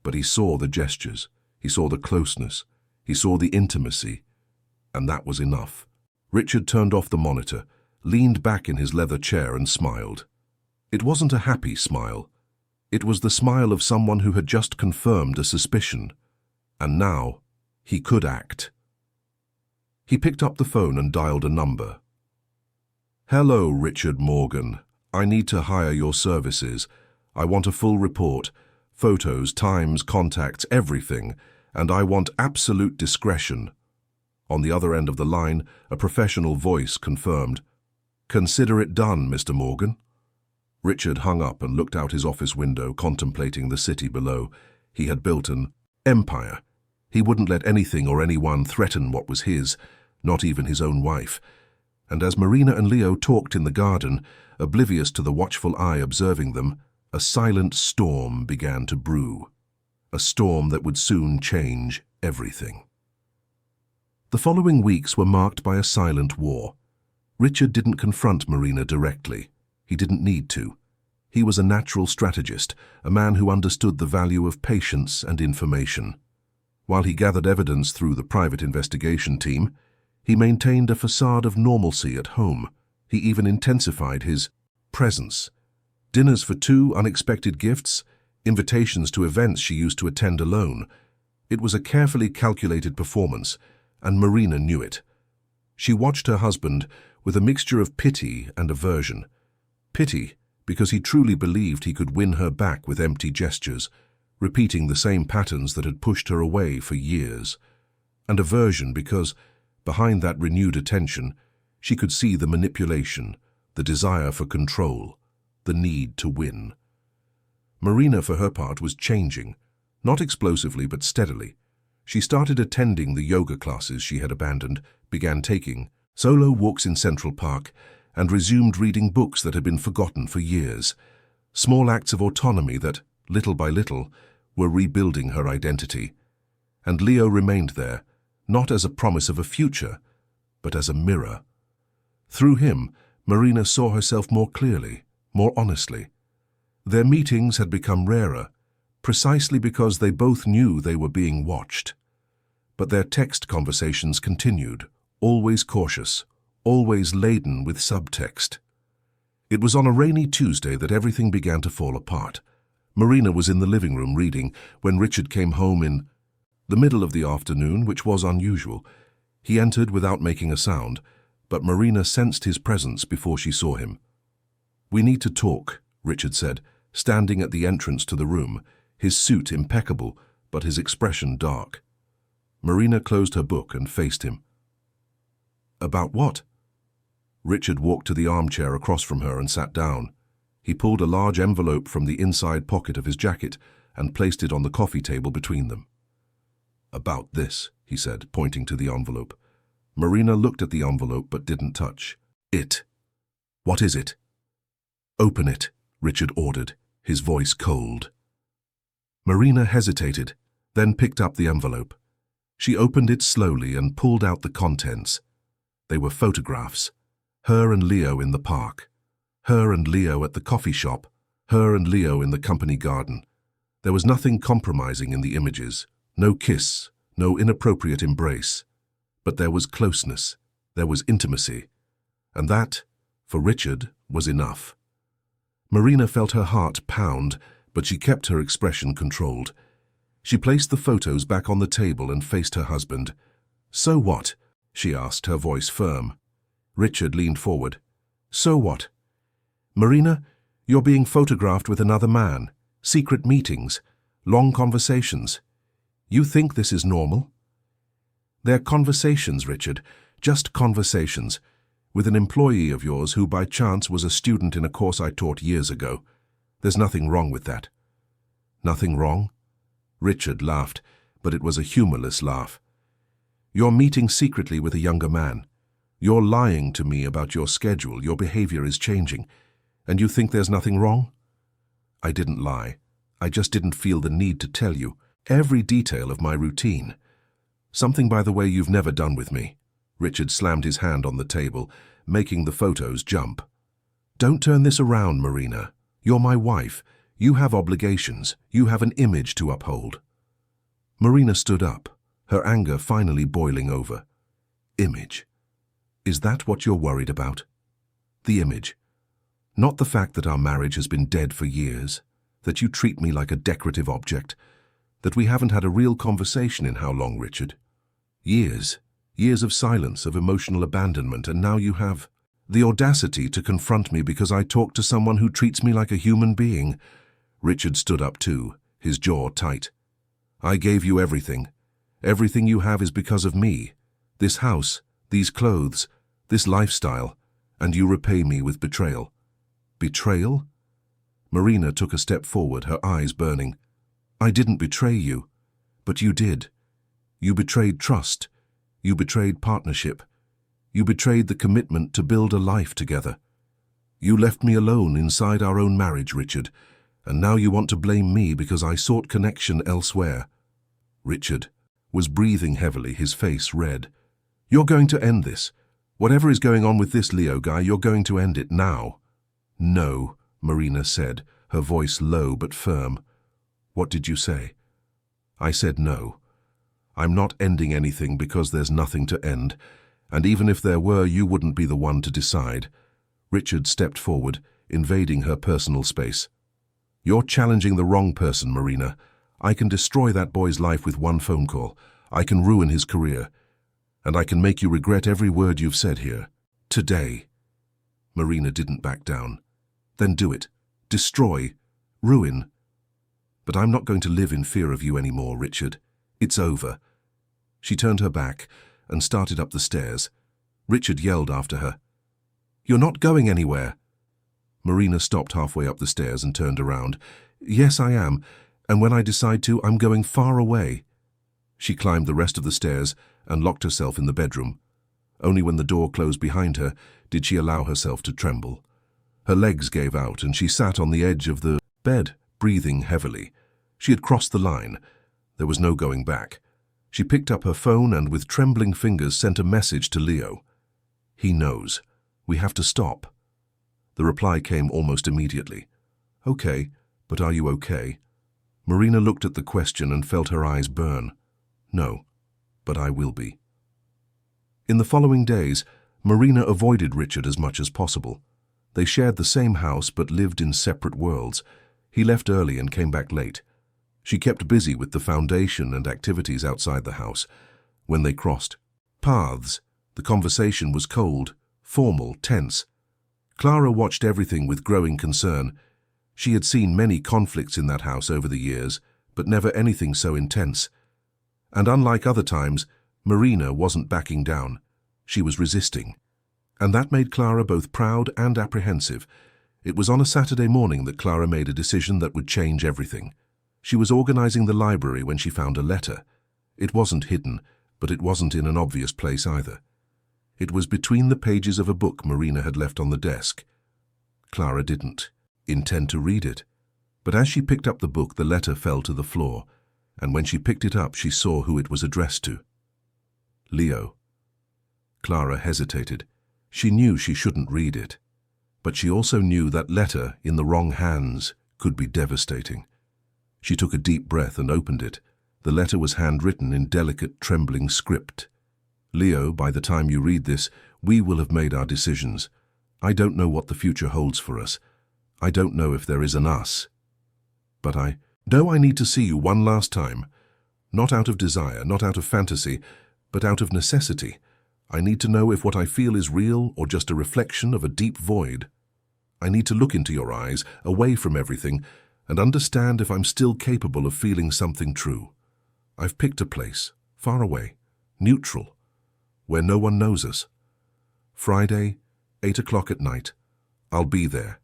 but he saw the gestures, he saw the closeness, he saw the intimacy, and that was enough. Richard turned off the monitor, leaned back in his leather chair and smiled. It wasn't a happy smile. It was the smile of someone who had just confirmed a suspicion, and now he could act. He picked up the phone and dialed a number. Hello, Richard Morgan. I need to hire your services. I want a full report, photos, times, contacts, everything, and I want absolute discretion. On the other end of the line, a professional voice confirmed. Consider it done, Mr. Morgan. Richard hung up and looked out his office window, contemplating the city below. He had built an empire. He wouldn't let anything or anyone threaten what was his, not even his own wife. And as Marina and Leo talked in the garden, oblivious to the watchful eye observing them, a silent storm began to brew. A storm that would soon change everything. The following weeks were marked by a silent war. Richard didn't confront Marina directly. He didn't need to. He was a natural strategist, a man who understood the value of patience and information. While he gathered evidence through the private investigation team, he maintained a facade of normalcy at home. He even intensified his presence. Dinners for two, unexpected gifts, invitations to events she used to attend alone. It was a carefully calculated performance, and Marina knew it. She watched her husband with a mixture of pity and aversion. Pity, because he truly believed he could win her back with empty gestures, repeating the same patterns that had pushed her away for years. And aversion because, behind that renewed attention, she could see the manipulation, the desire for control, the need to win. Marina, for her part, was changing, not explosively but steadily. She started attending the yoga classes she had abandoned, began taking solo walks in Central Park, and resumed reading books that had been forgotten for years. Small acts of autonomy that, little by little, were rebuilding her identity. And Leo remained there, not as a promise of a future, but as a mirror. Through him, Marina saw herself more clearly, more honestly. Their meetings had become rarer, precisely because they both knew they were being watched. But their text conversations continued, always cautious, always laden with subtext. It was on a rainy Tuesday that everything began to fall apart. Marina was in the living room reading when Richard came home in the middle of the afternoon, which was unusual. He entered without making a sound, but Marina sensed his presence before she saw him. "We need to talk," Richard said, standing at the entrance to the room, his suit impeccable, but his expression dark. Marina closed her book and faced him. "About what?" Richard walked to the armchair across from her and sat down. He pulled a large envelope from the inside pocket of his jacket and placed it on the coffee table between them. "About this," he said, pointing to the envelope. Marina looked at the envelope but didn't touch it. "What is it?" "Open it," Richard ordered, his voice cold. Marina hesitated, then picked up the envelope. She opened it slowly and pulled out the contents. They were photographs. Her and Leo in the park. Her and Leo at the coffee shop. Her and Leo in the company garden. There was nothing compromising in the images. No kiss, no inappropriate embrace. But there was closeness. There was intimacy. And that, for Richard, was enough. Marina felt her heart pound, but she kept her expression controlled. She placed the photos back on the table and faced her husband. "So what?" she asked, her voice firm. Richard leaned forward. "So what? Marina, you're being photographed with another man. Secret meetings. Long conversations. You think this is normal?" "They're conversations, Richard. Just conversations. With an employee of yours who by chance was a student in a course I taught years ago. There's nothing wrong with that." "Nothing wrong?" Richard laughed, but it was a humorless laugh. "You're meeting secretly with a younger man. You're lying to me about your schedule, your behavior is changing, and you think there's nothing wrong?" "I didn't lie. I just didn't feel the need to tell you every detail of my routine. Something, by the way, you've never done with me." Richard slammed his hand on the table, making the photos jump. "Don't turn this around, Marina. You're my wife. You have obligations. You have an image to uphold." Marina stood up, her anger finally boiling over. "Image. Is that what you're worried about? The image. Not the fact that our marriage has been dead for years, that you treat me like a decorative object, that we haven't had a real conversation in how long, Richard? Years. Years of silence, of emotional abandonment, and now you have the audacity to confront me because I talk to someone who treats me like a human being." Richard stood up too, his jaw tight. "I gave you everything. Everything you have is because of me. This house, these clothes, this lifestyle, and you repay me with betrayal." "Betrayal?" Marina took a step forward, her eyes burning. "I didn't betray you, but you did. You betrayed trust. You betrayed partnership. You betrayed the commitment to build a life together. You left me alone inside our own marriage, Richard, and now you want to blame me because I sought connection elsewhere." Richard was breathing heavily, his face red. "You're going to end this. Whatever is going on with this Leo guy, you're going to end it now." "No," Marina said, her voice low but firm. "What did you say?" "I said no. I'm not ending anything because there's nothing to end, and even if there were, you wouldn't be the one to decide." Richard stepped forward, invading her personal space. "You're challenging the wrong person, Marina. I can destroy that boy's life with one phone call. I can ruin his career. And I can make you regret every word you've said here. Today." Marina didn't back down. "Then do it. Destroy. Ruin. But I'm not going to live in fear of you anymore, Richard. It's over." She turned her back and started up the stairs. Richard yelled after her, "You're not going anywhere." Marina stopped halfway up the stairs and turned around. "Yes, I am, and when I decide to, I'm going far away." She climbed the rest of the stairs and locked herself in the bedroom. Only when the door closed behind her did she allow herself to tremble. Her legs gave out and she sat on the edge of the bed, breathing heavily. She had crossed the line. There was no going back. She picked up her phone and with trembling fingers sent a message to Leo. "He knows. We have to stop." The reply came almost immediately. "Okay, but are you okay?" Marina looked at the question and felt her eyes burn. "No, but I will be." In the following days, Marina avoided Richard as much as possible. They shared the same house but lived in separate worlds. He left early and came back late. She kept busy with the foundation and activities outside the house. When they crossed paths, the conversation was cold, formal, tense. Clara watched everything with growing concern. She had seen many conflicts in that house over the years, but never anything so intense. And unlike other times, Marina wasn't backing down. She was resisting. And that made Clara both proud and apprehensive. It was on a Saturday morning that Clara made a decision that would change everything. She was organizing the library when she found a letter. It wasn't hidden, but it wasn't in an obvious place either. It was between the pages of a book Marina had left on the desk. Clara didn't intend to read it, but as she picked up the book, the letter fell to the floor, and when she picked it up, she saw who it was addressed to. Leo. Clara hesitated. She knew she shouldn't read it, but she also knew that letter in the wrong hands could be devastating. She took a deep breath and opened it. The letter was handwritten in delicate, trembling script. Leo, by the time you read this, we will have made our decisions. I don't know what the future holds for us. I don't know if there is an us. But I know I need to see you one last time. Not out of desire, not out of fantasy, but out of necessity. I need to know if what I feel is real or just a reflection of a deep void. I need to look into your eyes, away from everything, and understand if I'm still capable of feeling something true. I've picked a place, far away, neutral, where no one knows us. Friday, 8 o'clock at night. I'll be there.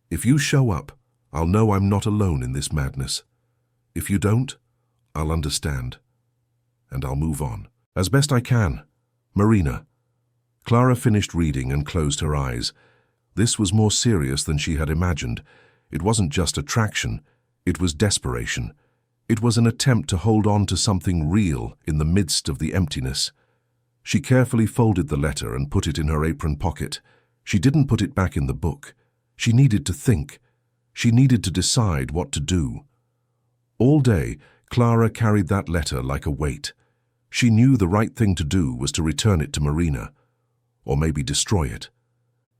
If you show up, I'll know I'm not alone in this madness. If you don't, I'll understand. And I'll move on. As best I can. Marina. Clara finished reading and closed her eyes. This was more serious than she had imagined. It wasn't just attraction, it was desperation. It was an attempt to hold on to something real in the midst of the emptiness. She carefully folded the letter and put it in her apron pocket. She didn't put it back in the book. She needed to think. She needed to decide what to do. All day, Clara carried that letter like a weight. She knew the right thing to do was to return it to Marina, or maybe destroy it.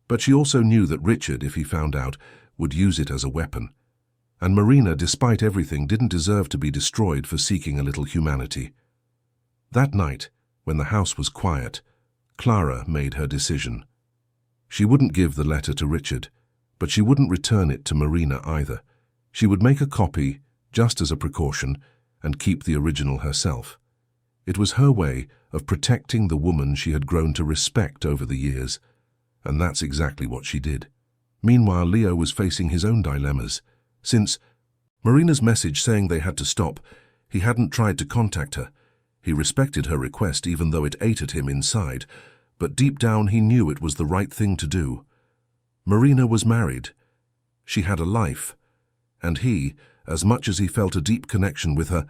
But she also knew that Richard, if he found out, would use it as a weapon. And Marina, despite everything, didn't deserve to be destroyed for seeking a little humanity. That night, when the house was quiet, Clara made her decision. She wouldn't give the letter to Richard, but she wouldn't return it to Marina either. She would make a copy, just as a precaution, and keep the original herself. It was her way of protecting the woman she had grown to respect over the years, and that's exactly what she did. Meanwhile, Leo was facing his own dilemmas. Since Marina's message saying they had to stop, he hadn't tried to contact her. He respected her request even though it ate at him inside, but deep down he knew it was the right thing to do. Marina was married. She had a life. And he, as much as he felt a deep connection with her,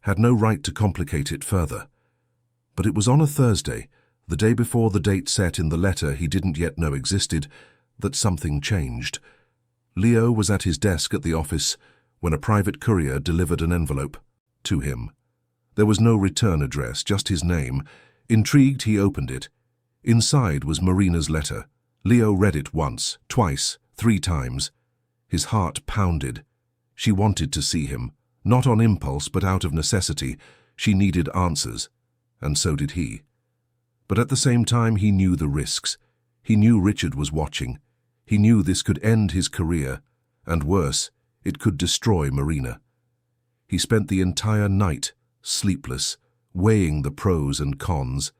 had no right to complicate it further. But it was on a Thursday, the day before the date set in the letter he didn't yet know existed, that something changed. Leo was at his desk at the office when a private courier delivered an envelope to him. There was no return address, just his name. Intrigued, he opened it. Inside was Marina's letter. Leo read it once, twice, 3 times. His heart pounded. She wanted to see him, not on impulse but out of necessity. She needed answers, and so did he. But at the same time he knew the risks. He knew Richard was watching. He knew this could end his career, and worse, it could destroy Marina. He spent the entire night, sleepless, weighing the pros and cons.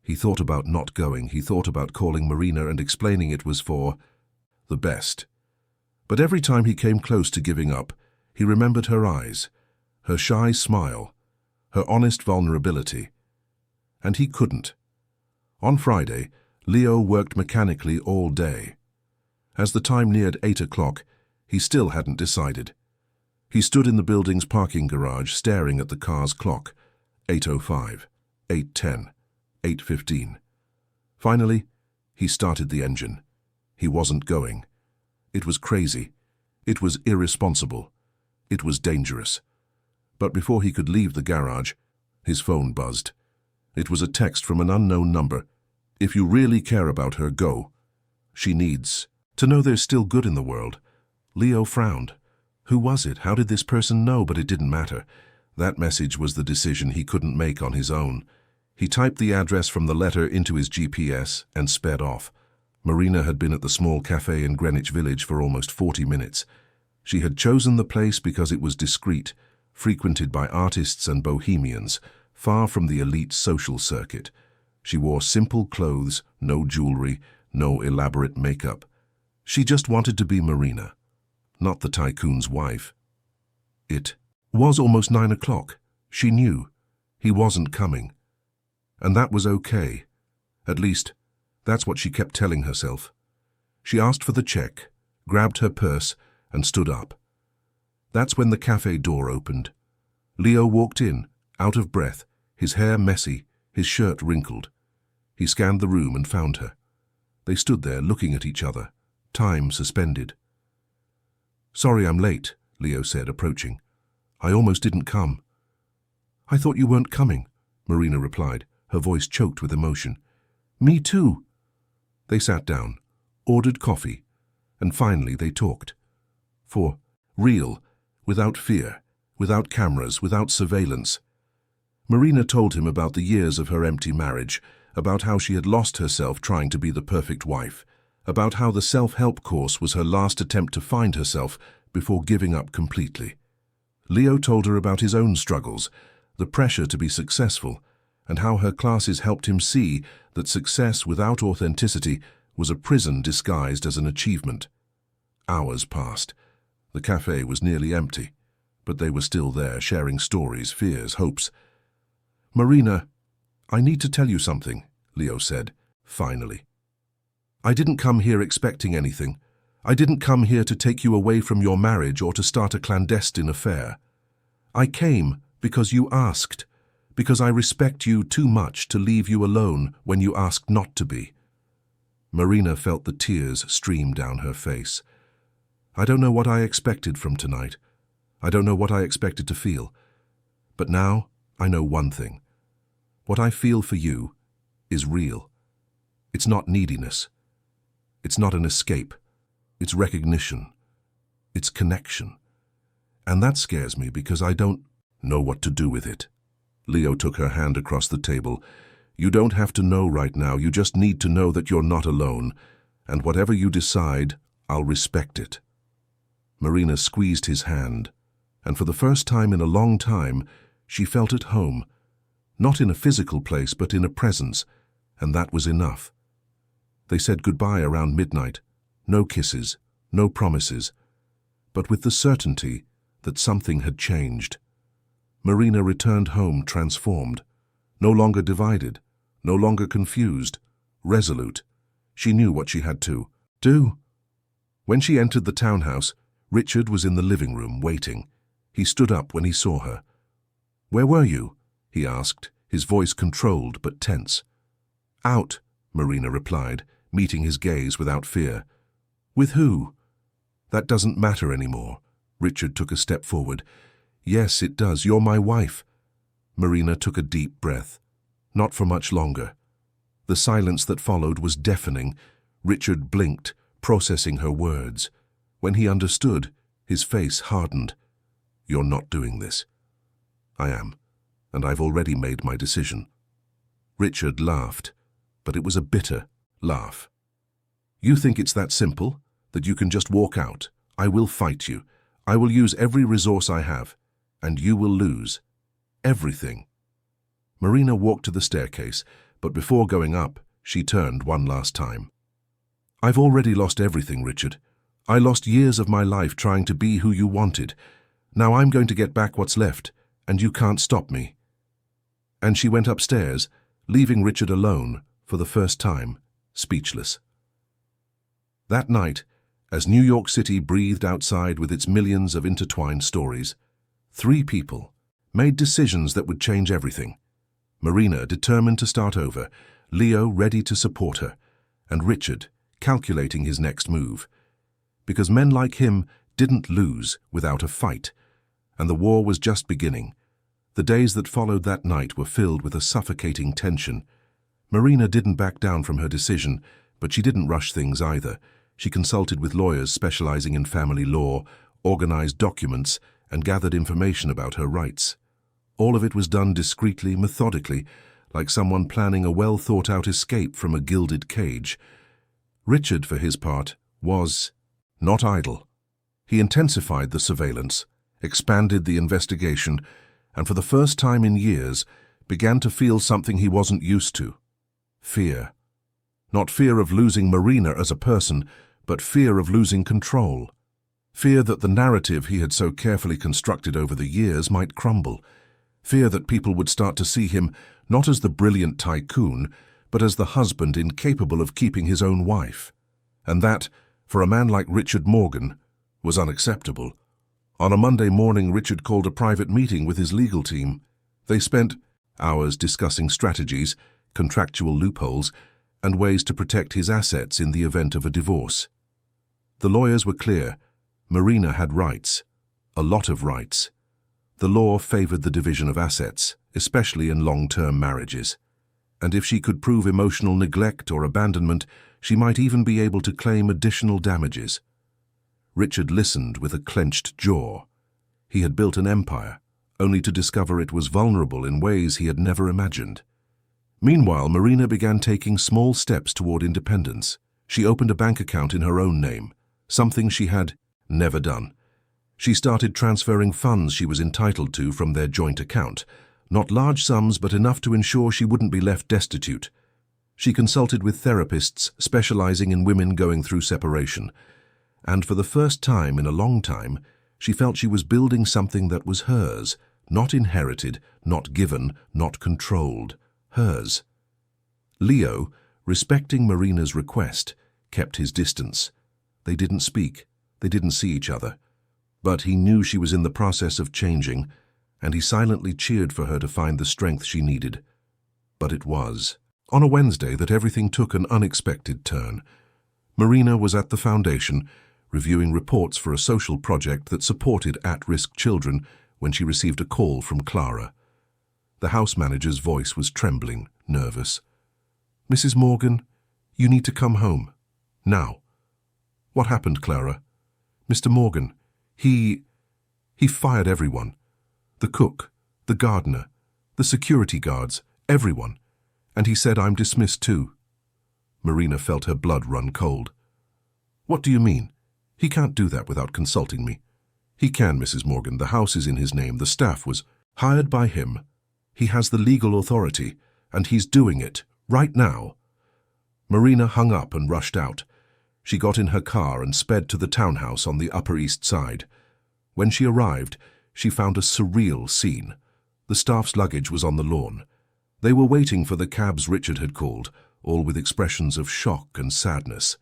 He thought about not going. He thought about calling Marina and explaining it was for the best. But every time he came close to giving up, he remembered her eyes, her shy smile, her honest vulnerability. And he couldn't. On Friday, Leo worked mechanically all day. As the time neared 8 o'clock, he still hadn't decided. He stood in the building's parking garage staring at the car's clock. 8:05, 8:10, 8:15. Finally, he started the engine. He wasn't going. It was crazy. It was irresponsible. It was dangerous. But before he could leave the garage, his phone buzzed. It was a text from an unknown number. If you really care about her, go. She needs to know there's still good in the world. Leo frowned. Who was it? How did this person know? But it didn't matter. That message was the decision he couldn't make on his own. He typed the address from the letter into his GPS and sped off. Marina had been at the small cafe in Greenwich Village for almost 40 minutes. She had chosen the place because it was discreet, frequented by artists and bohemians, far from the elite social circuit. She wore simple clothes, no jewelry, no elaborate makeup. She just wanted to be Marina, not the tycoon's wife. It was almost 9 o'clock. She knew he wasn't coming. And that was okay. At least, that's what she kept telling herself. She asked for the check, grabbed her purse, and stood up. That's when the cafe door opened. Leo walked in, out of breath, his hair messy, his shirt wrinkled. He scanned the room and found her. They stood there looking at each other, time suspended. "Sorry I'm late," Leo said, approaching. "I almost didn't come." "I thought you weren't coming," Marina replied, her voice choked with emotion. "Me too." They sat down, ordered coffee, and finally they talked. For real, without fear, without cameras, without surveillance. Marina told him about the years of her empty marriage, about how she had lost herself trying to be the perfect wife, about how the self-help course was her last attempt to find herself before giving up completely. Leo told her about his own struggles, the pressure to be successful, and how her classes helped him see that success without authenticity was a prison disguised as an achievement. Hours passed. The cafe was nearly empty, but they were still there, sharing stories, fears, hopes. "Marina, I need to tell you something," Leo said, finally. "I didn't come here expecting anything. I didn't come here to take you away from your marriage or to start a clandestine affair. I came because you asked, because I respect you too much to leave you alone when you asked not to be." Marina felt the tears stream down her face. "I don't know what I expected from tonight. I don't know what I expected to feel. But now I know one thing. What I feel for you is real. It's not neediness. It's not an escape. It's recognition. It's connection. And that scares me because I don't know what to do with it." Leo took her hand across the table. "You don't have to know right now. You just need to know that you're not alone. And whatever you decide, I'll respect it." Marina squeezed his hand, and for the first time in a long time, she felt at home. Not in a physical place, but in a presence, and that was enough. They said goodbye around midnight. No kisses, no promises, but with the certainty that something had changed. Marina returned home transformed, no longer divided, no longer confused, resolute. She knew what she had to do. When she entered the townhouse, Richard was in the living room waiting. He stood up when he saw her. "Where were you?" he asked, his voice controlled but tense. "Out," Marina replied, meeting his gaze without fear. "With who?" "That doesn't matter anymore." Richard took a step forward. "Yes, it does. You're my wife." Marina took a deep breath. Not for much longer. The silence that followed was deafening. Richard blinked, processing her words. When he understood, his face hardened. "You're not doing this." "I am, and I've already made my decision." Richard laughed, but it was a bitter laugh. "You think it's that simple, that you can just walk out? I will fight you. I will use every resource I have, and you will lose. Everything." Marina walked to the staircase, but before going up, she turned one last time. "I've already lost everything, Richard. I lost years of my life trying to be who you wanted. Now I'm going to get back what's left, and you can't stop me." And she went upstairs, leaving Richard alone, for the first time, speechless. That night, as New York City breathed outside with its millions of intertwined stories, 3 people made decisions that would change everything. Marina determined to start over, Leo ready to support her, and Richard calculating his next move. Because men like him didn't lose without a fight, and the war was just beginning. The days that followed that night were filled with a suffocating tension. Marina didn't back down from her decision, but she didn't rush things either. She consulted with lawyers specializing in family law, organized documents, and gathered information about her rights. All of it was done discreetly, methodically, like someone planning a well-thought-out escape from a gilded cage. Richard, for his part, was not idle. He intensified the surveillance, expanded the investigation, and for the first time in years began to feel something he wasn't used to. Fear. Not fear of losing Marina as a person, but fear of losing control. Fear that the narrative he had so carefully constructed over the years might crumble. Fear that people would start to see him not as the brilliant tycoon, but as the husband incapable of keeping his own wife. And that, for a man like Richard Morgan, was unacceptable. On a Monday morning, Richard called a private meeting with his legal team. They spent hours discussing strategies, contractual loopholes, and ways to protect his assets in the event of a divorce. The lawyers were clear. Marina had rights, a lot of rights. The law favored the division of assets, especially in long-term marriages. And if she could prove emotional neglect or abandonment, she might even be able to claim additional damages. Richard listened with a clenched jaw. He had built an empire, only to discover it was vulnerable in ways he had never imagined. Meanwhile, Marina began taking small steps toward independence. She opened a bank account in her own name, something she had never done. She started transferring funds she was entitled to from their joint account, not large sums but enough to ensure she wouldn't be left destitute. She consulted with therapists specializing in women going through separation, and for the first time in a long time, she felt she was building something that was hers, not inherited, not given, not controlled, hers. Leo, respecting Marina's request, kept his distance. They didn't speak, they didn't see each other. But he knew she was in the process of changing, and he silently cheered for her to find the strength she needed. But it was on a Wednesday that everything took an unexpected turn. Marina was at the foundation, reviewing reports for a social project that supported at-risk children when she received a call from Clara. The house manager's voice was trembling, nervous. "Mrs. Morgan, you need to come home. Now." "What happened, Clara?" "Mr. Morgan, he fired everyone. The cook, the gardener, the security guards, everyone. And he said I'm dismissed too." Marina felt her blood run cold. "What do you mean? He can't do that without consulting me." "He can, Mrs. Morgan. The house is in his name. The staff was hired by him. He has the legal authority, and he's doing it, right now." Marina hung up and rushed out. She got in her car and sped to the townhouse on the Upper East Side. When she arrived, she found a surreal scene. The staff's luggage was on the lawn. They were waiting for the cabs Richard had called, all with expressions of shock and sadness.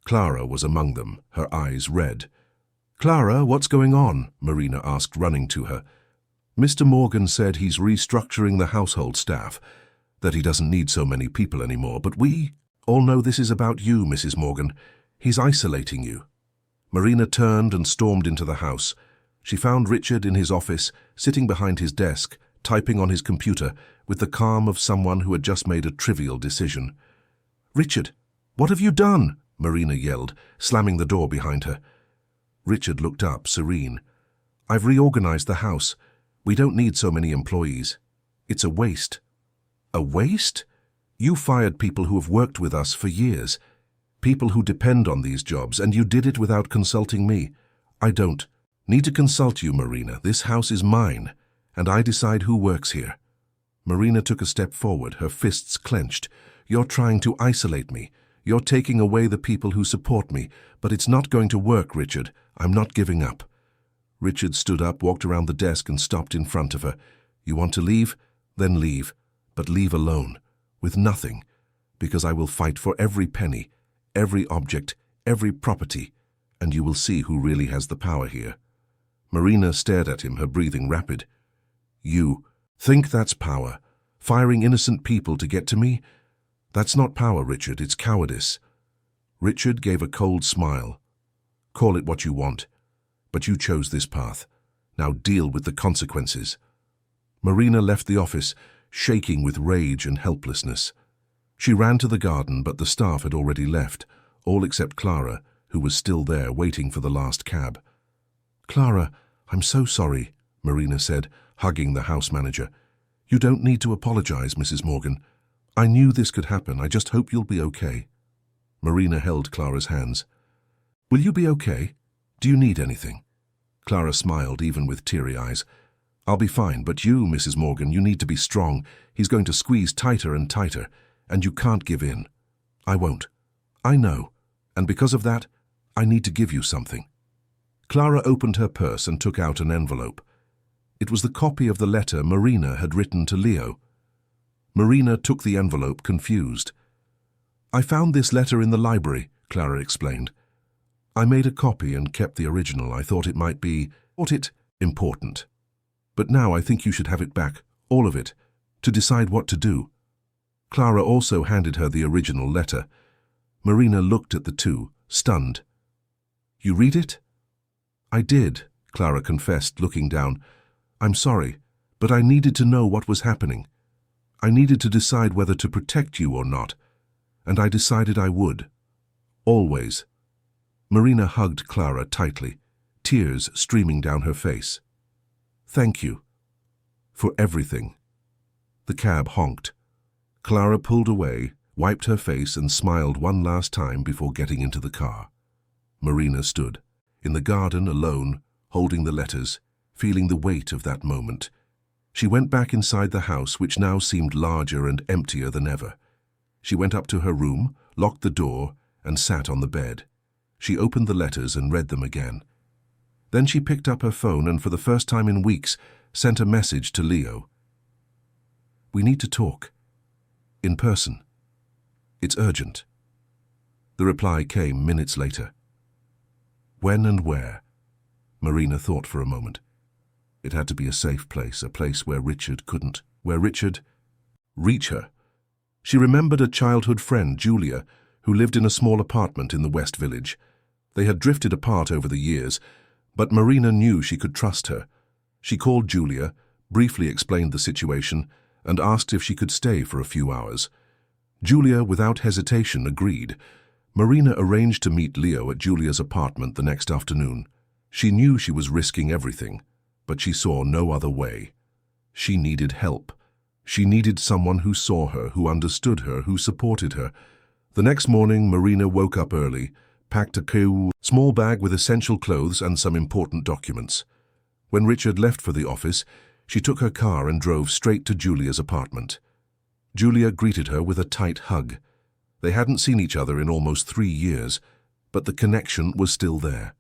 Clara was among them, her eyes red. "Clara, what's going on?" Marina asked, running to her. "Mr. Morgan said he's restructuring the household staff, that he doesn't need so many people anymore, but we all know this is about you, Mrs. Morgan. He's isolating you." Marina turned and stormed into the house. She found Richard in his office, sitting behind his desk, typing on his computer, with the calm of someone who had just made a trivial decision. "Richard, what have you done?" Marina yelled, slamming the door behind her. Richard looked up, serene. "I've reorganized the house. We don't need so many employees. It's a waste." "A waste? You fired people who have worked with us for years, people who depend on these jobs, and you did it without consulting me. I don't need to consult you, Marina. This house is mine, and I decide who works here." Marina took a step forward, her fists clenched. "You're trying to isolate me. You're taking away the people who support me, but it's not going to work, Richard. I'm not giving up." Richard stood up, walked around the desk, and stopped in front of her. "You want to leave? Then leave. But leave alone, with nothing, because I will fight for every penny, every object, every property, and you will see who really has the power here." Marina stared at him, her breathing rapid. "You think that's power? Firing innocent people to get to me? That's not power, Richard, it's cowardice." Richard gave a cold smile. "Call it what you want, but you chose this path. Now deal with the consequences." Marina left the office, shaking with rage and helplessness. She ran to the garden, but the staff had already left, all except Clara, who was still there waiting for the last cab. "Clara, I'm so sorry," Marina said, hugging the house manager. "You don't need to apologize, Mrs. Morgan. I knew this could happen. I just hope you'll be okay." Marina held Clara's hands. "Will you be okay? Do you need anything?" Clara smiled, even with teary eyes. "I'll be fine, but you, Mrs. Morgan, you need to be strong. He's going to squeeze tighter and tighter, and you can't give in." "I won't. I know, and because of that, I need to give you something." Clara opened her purse and took out an envelope. It was the copy of the letter Marina had written to Leo. Marina took the envelope, confused. "I found this letter in the library," Clara explained. "I made a copy and kept the original. I thought it might be important. But now I think you should have it back, all of it, to decide what to do." Clara also handed her the original letter. Marina looked at the two, stunned. "You read it?" "I did," Clara confessed, looking down. "I'm sorry, but I needed to know what was happening. I needed to decide whether to protect you or not, and I decided I would. Always." Marina hugged Clara tightly, tears streaming down her face. "Thank you. For everything." The cab honked. Clara pulled away, wiped her face and smiled one last time before getting into the car. Marina stood, in the garden alone, holding the letters, feeling the weight of that moment. She went back inside the house, which now seemed larger and emptier than ever. She went up to her room, locked the door, and sat on the bed. She opened the letters and read them again. Then she picked up her phone and, for the first time in weeks, sent a message to Leo. "We need to talk. In person. It's urgent." The reply came minutes later. When and where? Marina thought for a moment. It had to be a safe place, a place where Richard couldn't, where Richard reach her. She remembered a childhood friend, Julia, who lived in a small apartment in the West Village. They had drifted apart over the years, but Marina knew she could trust her. She called Julia, briefly explained the situation, and asked if she could stay for a few hours. Julia, without hesitation, agreed. Marina arranged to meet Leo at Julia's apartment the next afternoon. She knew she was risking everything, but she saw no other way. She needed help. She needed someone who saw her, who understood her, who supported her. The next morning, Marina woke up early, packed a small bag with essential clothes and some important documents. When Richard left for the office, she took her car and drove straight to Julia's apartment. Julia greeted her with a tight hug. They hadn't seen each other in almost 3 years, but the connection was still there.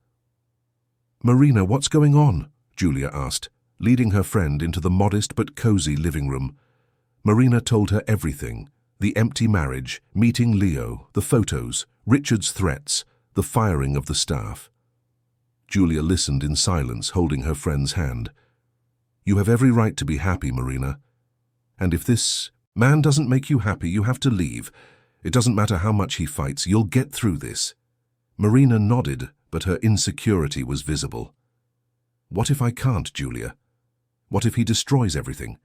"Marina, what's going on?" Julia asked, leading her friend into the modest but cozy living room. Marina told her everything: the empty marriage, meeting Leo, the photos, Richard's threats, the firing of the staff. Julia listened in silence, holding her friend's hand. "You have every right to be happy, Marina. And if this man doesn't make you happy, you have to leave. It doesn't matter how much he fights, you'll get through this." Marina nodded, but her insecurity was visible. "What if I can't, Julia? What if he destroys everything?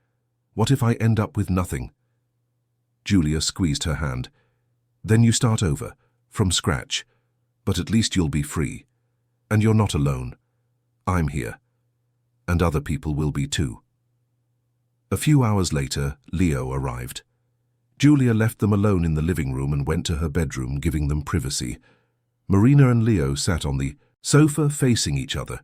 What if I end up with nothing?" Julia squeezed her hand. "Then you start over, from scratch. But at least you'll be free. And you're not alone. I'm here. And other people will be too." A few hours later, Leo arrived. Julia left them alone in the living room and went to her bedroom, giving them privacy. Marina and Leo sat on the sofa facing each other.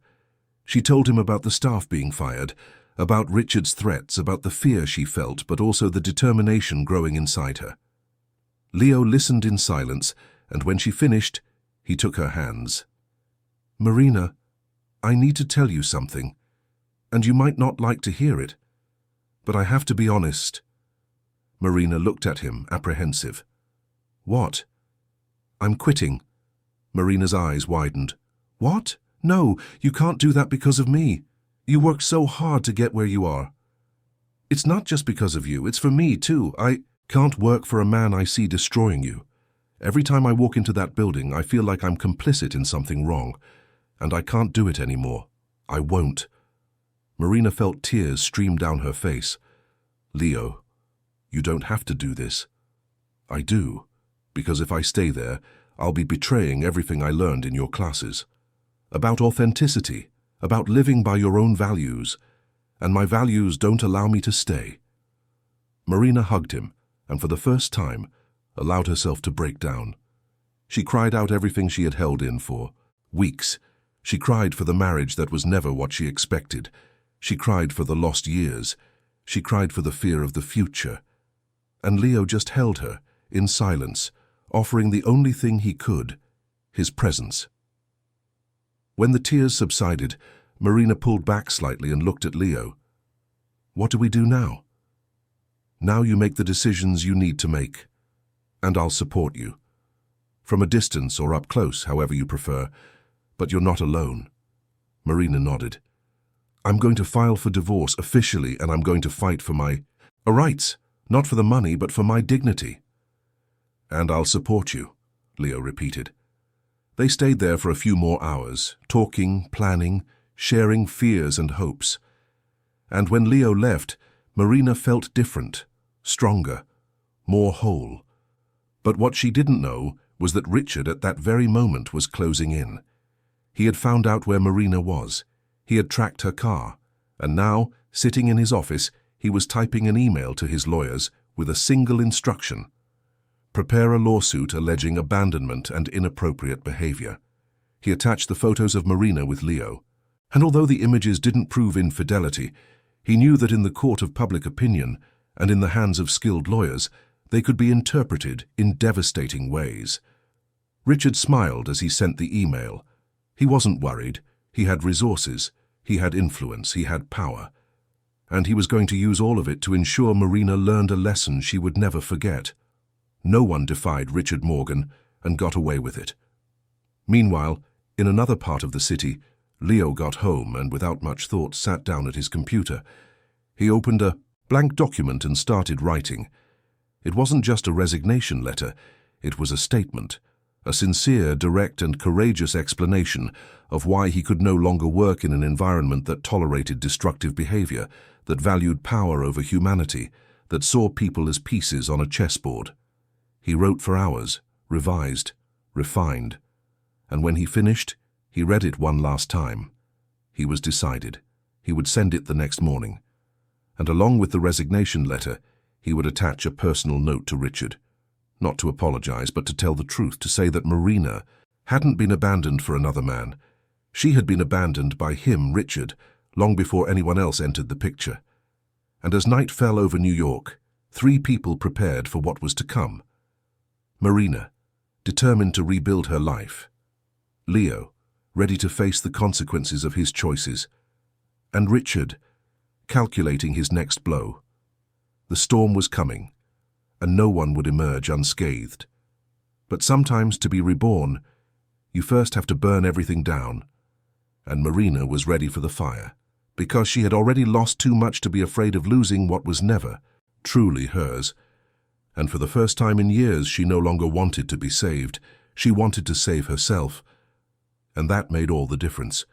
She told him about the staff being fired, about Richard's threats, about the fear she felt, but also the determination growing inside her. Leo listened in silence, and when she finished, he took her hands. "Marina, I need to tell you something, and you might not like to hear it, but I have to be honest." Marina looked at him, apprehensive. "What?" "I'm quitting." Marina's eyes widened. "What? No, you can't do that because of me. You worked so hard to get where you are." "It's not just because of you, it's for me too. I can't work for a man I see destroying you. Every time I walk into that building, I feel like I'm complicit in something wrong, and I can't do it anymore. I won't." Marina felt tears stream down her face. Leo, you don't have to do this. I do, because if I stay there, I'll be betraying everything I learned in your classes. About authenticity, about living by your own values, and my values don't allow me to stay. Marina hugged him, and for the first time, allowed herself to break down. She cried out everything she had held in for weeks. She cried for the marriage that was never what she expected. She cried for the lost years. She cried for the fear of the future. And Leo just held her, in silence, offering the only thing he could, his presence. When the tears subsided, Marina pulled back slightly and looked at Leo. What do we do now? Now you make the decisions you need to make, and I'll support you. From a distance or up close, however you prefer, but you're not alone. Marina nodded. I'm going to file for divorce officially, and I'm going to fight for my rights, not for the money, but for my dignity. And I'll support you, Leo repeated. They stayed there for a few more hours, talking, planning, sharing fears and hopes. And when Leo left, Marina felt different, stronger, more whole. But what she didn't know was that Richard at that very moment was closing in. He had found out where Marina was. He had tracked her car, and now, sitting in his office, he was typing an email to his lawyers with a single instruction: prepare a lawsuit alleging abandonment and inappropriate behavior. He attached the photos of Marina with Leo, and although the images didn't prove infidelity, he knew that in the court of public opinion and in the hands of skilled lawyers, they could be interpreted in devastating ways. Richard smiled as he sent the email. He wasn't worried. He had resources, he had influence, he had power. And he was going to use all of it to ensure Marina learned a lesson she would never forget. No one defied Richard Morgan and got away with it. Meanwhile, in another part of the city, Leo got home and without much thought sat down at his computer. He opened a blank document and started writing. It wasn't just a resignation letter, it was a statement. A sincere, direct and courageous explanation of why he could no longer work in an environment that tolerated destructive behavior, that valued power over humanity, that saw people as pieces on a chessboard. He wrote for hours, revised, refined, and when he finished, he read it one last time. He was decided. He would send it the next morning, and along with the resignation letter, he would attach a personal note to Richard. Not to apologize, but to tell the truth, to say that Marina hadn't been abandoned for another man. She had been abandoned by him, Richard, long before anyone else entered the picture. And as night fell over New York, 3 people prepared for what was to come. Marina, determined to rebuild her life. Leo, ready to face the consequences of his choices. And Richard, calculating his next blow. The storm was coming, and no one would emerge unscathed. But sometimes to be reborn, you first have to burn everything down. And Marina was ready for the fire, because she had already lost too much to be afraid of losing what was never truly hers. And for the first time in years, she no longer wanted to be saved. She wanted to save herself. And that made all the difference.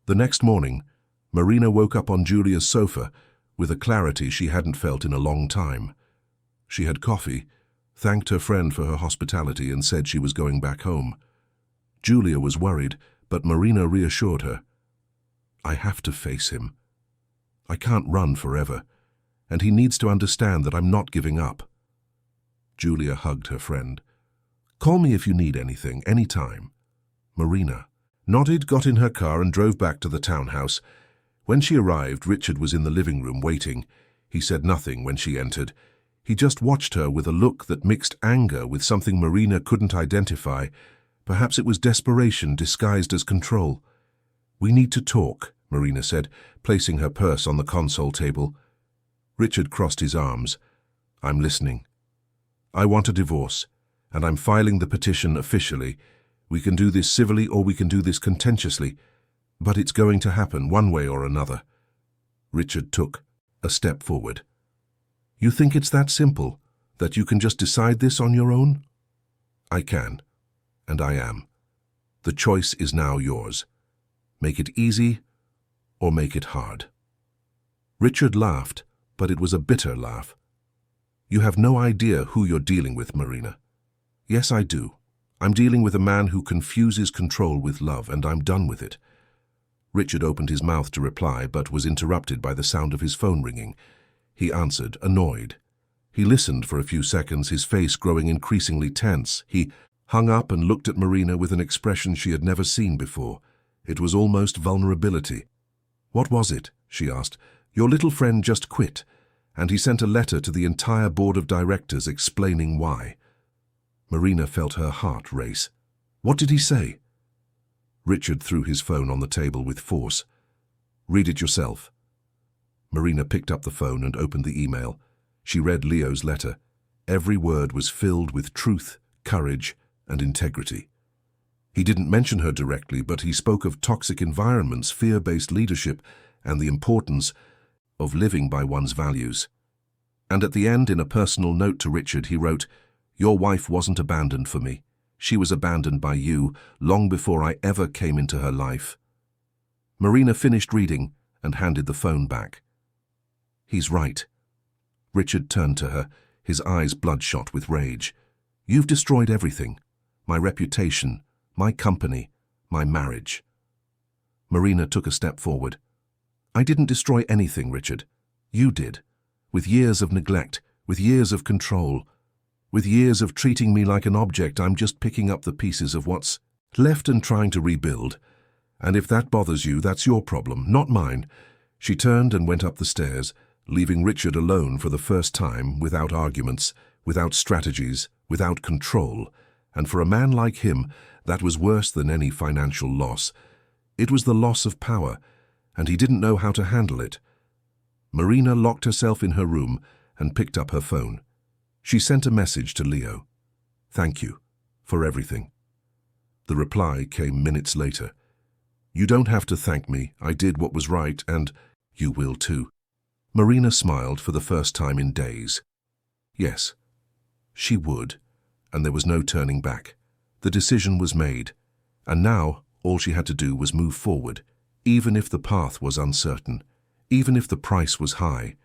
The next morning, Marina woke up on Julia's sofa with a clarity she hadn't felt in a long time. She had coffee, thanked her friend for her hospitality, and said she was going back home. Julia was worried, but Marina reassured her. I have to face him. I can't run forever, and he needs to understand that I'm not giving up. Julia hugged her friend. Call me if you need anything, anytime. Marina nodded, got in her car and drove back to the townhouse. When she arrived, Richard was in the living room waiting. He said nothing when she entered. He just watched her with a look that mixed anger with something Marina couldn't identify. Perhaps it was desperation disguised as control. We need to talk, Marina said, placing her purse on the console table. Richard crossed his arms. I'm listening. I want a divorce, and I'm filing the petition officially. We can do this civilly or we can do this contentiously, but it's going to happen one way or another. Richard took a step forward. You think it's that simple, that you can just decide this on your own? I can, and I am. The choice is now yours. Make it easy or make it hard. Richard laughed, but it was a bitter laugh. You have no idea who you're dealing with, Marina. Yes, I do. I'm dealing with a man who confuses control with love, and I'm done with it. Richard opened his mouth to reply, but was interrupted by the sound of his phone ringing. He answered, annoyed. He listened for a few seconds, his face growing increasingly tense. He hung up and looked at Marina with an expression she had never seen before. It was almost vulnerability. What was it? She asked. Your little friend just quit, and he sent a letter to the entire board of directors explaining why. Marina felt her heart race. What did he say? Richard threw his phone on the table with force. Read it yourself. Marina picked up the phone and opened the email. She read Leo's letter. Every word was filled with truth, courage, and integrity. He didn't mention her directly, but he spoke of toxic environments, fear-based leadership, and the importance of living by one's values. And at the end, in a personal note to Richard, he wrote, Your wife wasn't abandoned for me. She was abandoned by you long before I ever came into her life. Marina finished reading and handed the phone back. He's right. Richard turned to her, his eyes bloodshot with rage. You've destroyed everything. My reputation, my company, my marriage. Marina took a step forward. I didn't destroy anything, Richard. You did. With years of neglect, with years of control, with years of treating me like an object. I'm just picking up the pieces of what's left and trying to rebuild. And if that bothers you, that's your problem, not mine. She turned and went up the stairs, leaving Richard alone for the first time, without arguments, without strategies, without control. And for a man like him, that was worse than any financial loss. It was the loss of power, and he didn't know how to handle it. Marina locked herself in her room and picked up her phone. She sent a message to Leo. Thank you for everything. The reply came minutes later. You don't have to thank me. I did what was right, and you will too. Marina smiled for the first time in days. Yes, she would, and there was no turning back. The decision was made, and now all she had to do was move forward, even if the path was uncertain, even if the price was high,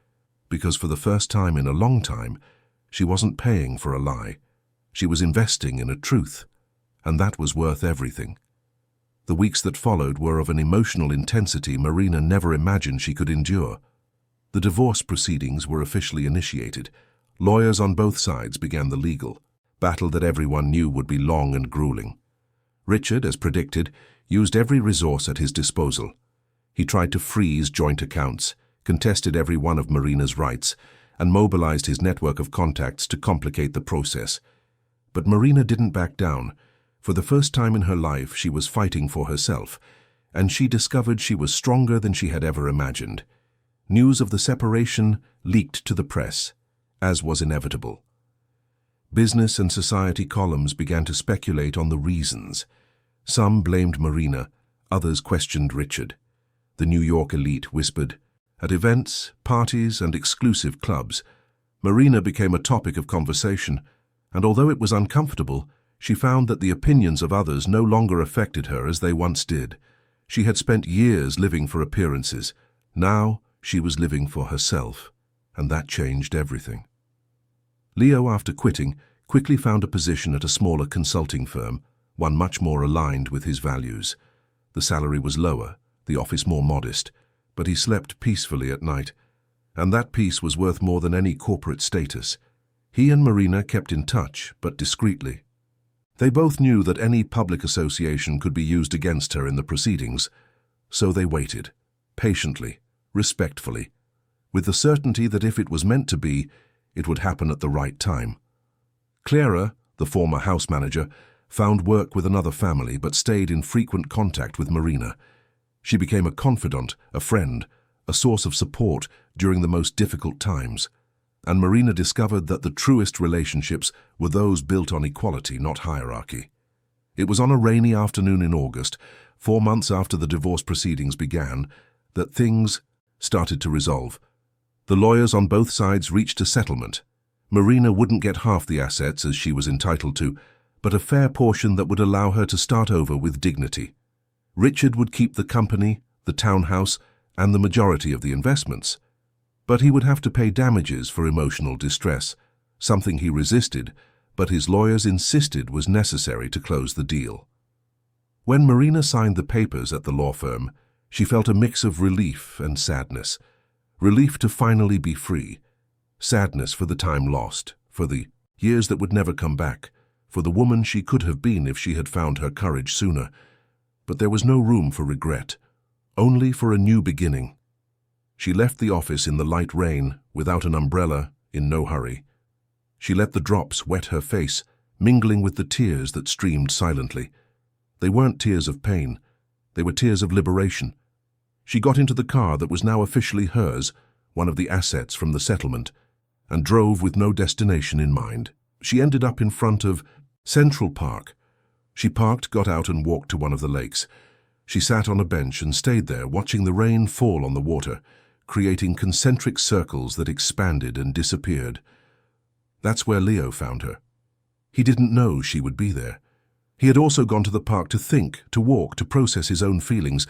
because for the first time in a long time, she wasn't paying for a lie. She was investing in a truth, and that was worth everything. The weeks that followed were of an emotional intensity Marina never imagined she could endure. The divorce proceedings were officially initiated. Lawyers on both sides began the legal battle that everyone knew would be long and grueling. Richard, as predicted, used every resource at his disposal. He tried to freeze joint accounts, contested every one of Marina's rights, and mobilized his network of contacts to complicate the process. But Marina didn't back down. For the first time in her life, she was fighting for herself, and she discovered she was stronger than she had ever imagined. News of the separation leaked to the press, as was inevitable. Business and society columns began to speculate on the reasons. Some blamed Marina, others questioned Richard. The New York elite whispered. At events, parties, and exclusive clubs, Marina became a topic of conversation, and although it was uncomfortable, she found that the opinions of others no longer affected her as they once did. She had spent years living for appearances. Now she was living for herself, and that changed everything. Leo, after quitting, quickly found a position at a smaller consulting firm, one much more aligned with his values. The salary was lower, the office more modest, but he slept peacefully at night, and that peace was worth more than any corporate status. He and Marina kept in touch, but discreetly. They both knew that any public association could be used against her in the proceedings, so they waited, patiently, respectfully, with the certainty that if it was meant to be, it would happen at the right time. Clara, the former house manager, found work with another family but stayed in frequent contact with Marina. She became a confidant, a friend, a source of support during the most difficult times. And Marina discovered that the truest relationships were those built on equality, not hierarchy. It was on a rainy afternoon in August, 4 months after the divorce proceedings began, that things started to resolve. The lawyers on both sides reached a settlement. Marina wouldn't get half the assets as she was entitled to, but a fair portion that would allow her to start over with dignity. Richard would keep the company, the townhouse, and the majority of the investments. But he would have to pay damages for emotional distress, something he resisted, but his lawyers insisted was necessary to close the deal. When Marina signed the papers at the law firm, she felt a mix of relief and sadness. Relief to finally be free. Sadness for the time lost, for the years that would never come back, for the woman she could have been if she had found her courage sooner. But there was no room for regret, only for a new beginning. She left the office in the light rain, without an umbrella, in no hurry. She let the drops wet her face, mingling with the tears that streamed silently. They weren't tears of pain. They were tears of liberation. She got into the car that was now officially hers, one of the assets from the settlement, and drove with no destination in mind. She ended up in front of Central Park. She parked, got out and walked to one of the lakes. She sat on a bench and stayed there, watching the rain fall on the water, creating concentric circles that expanded and disappeared. That's where Leo found her. He didn't know she would be there. He had also gone to the park to think, to walk, to process his own feelings,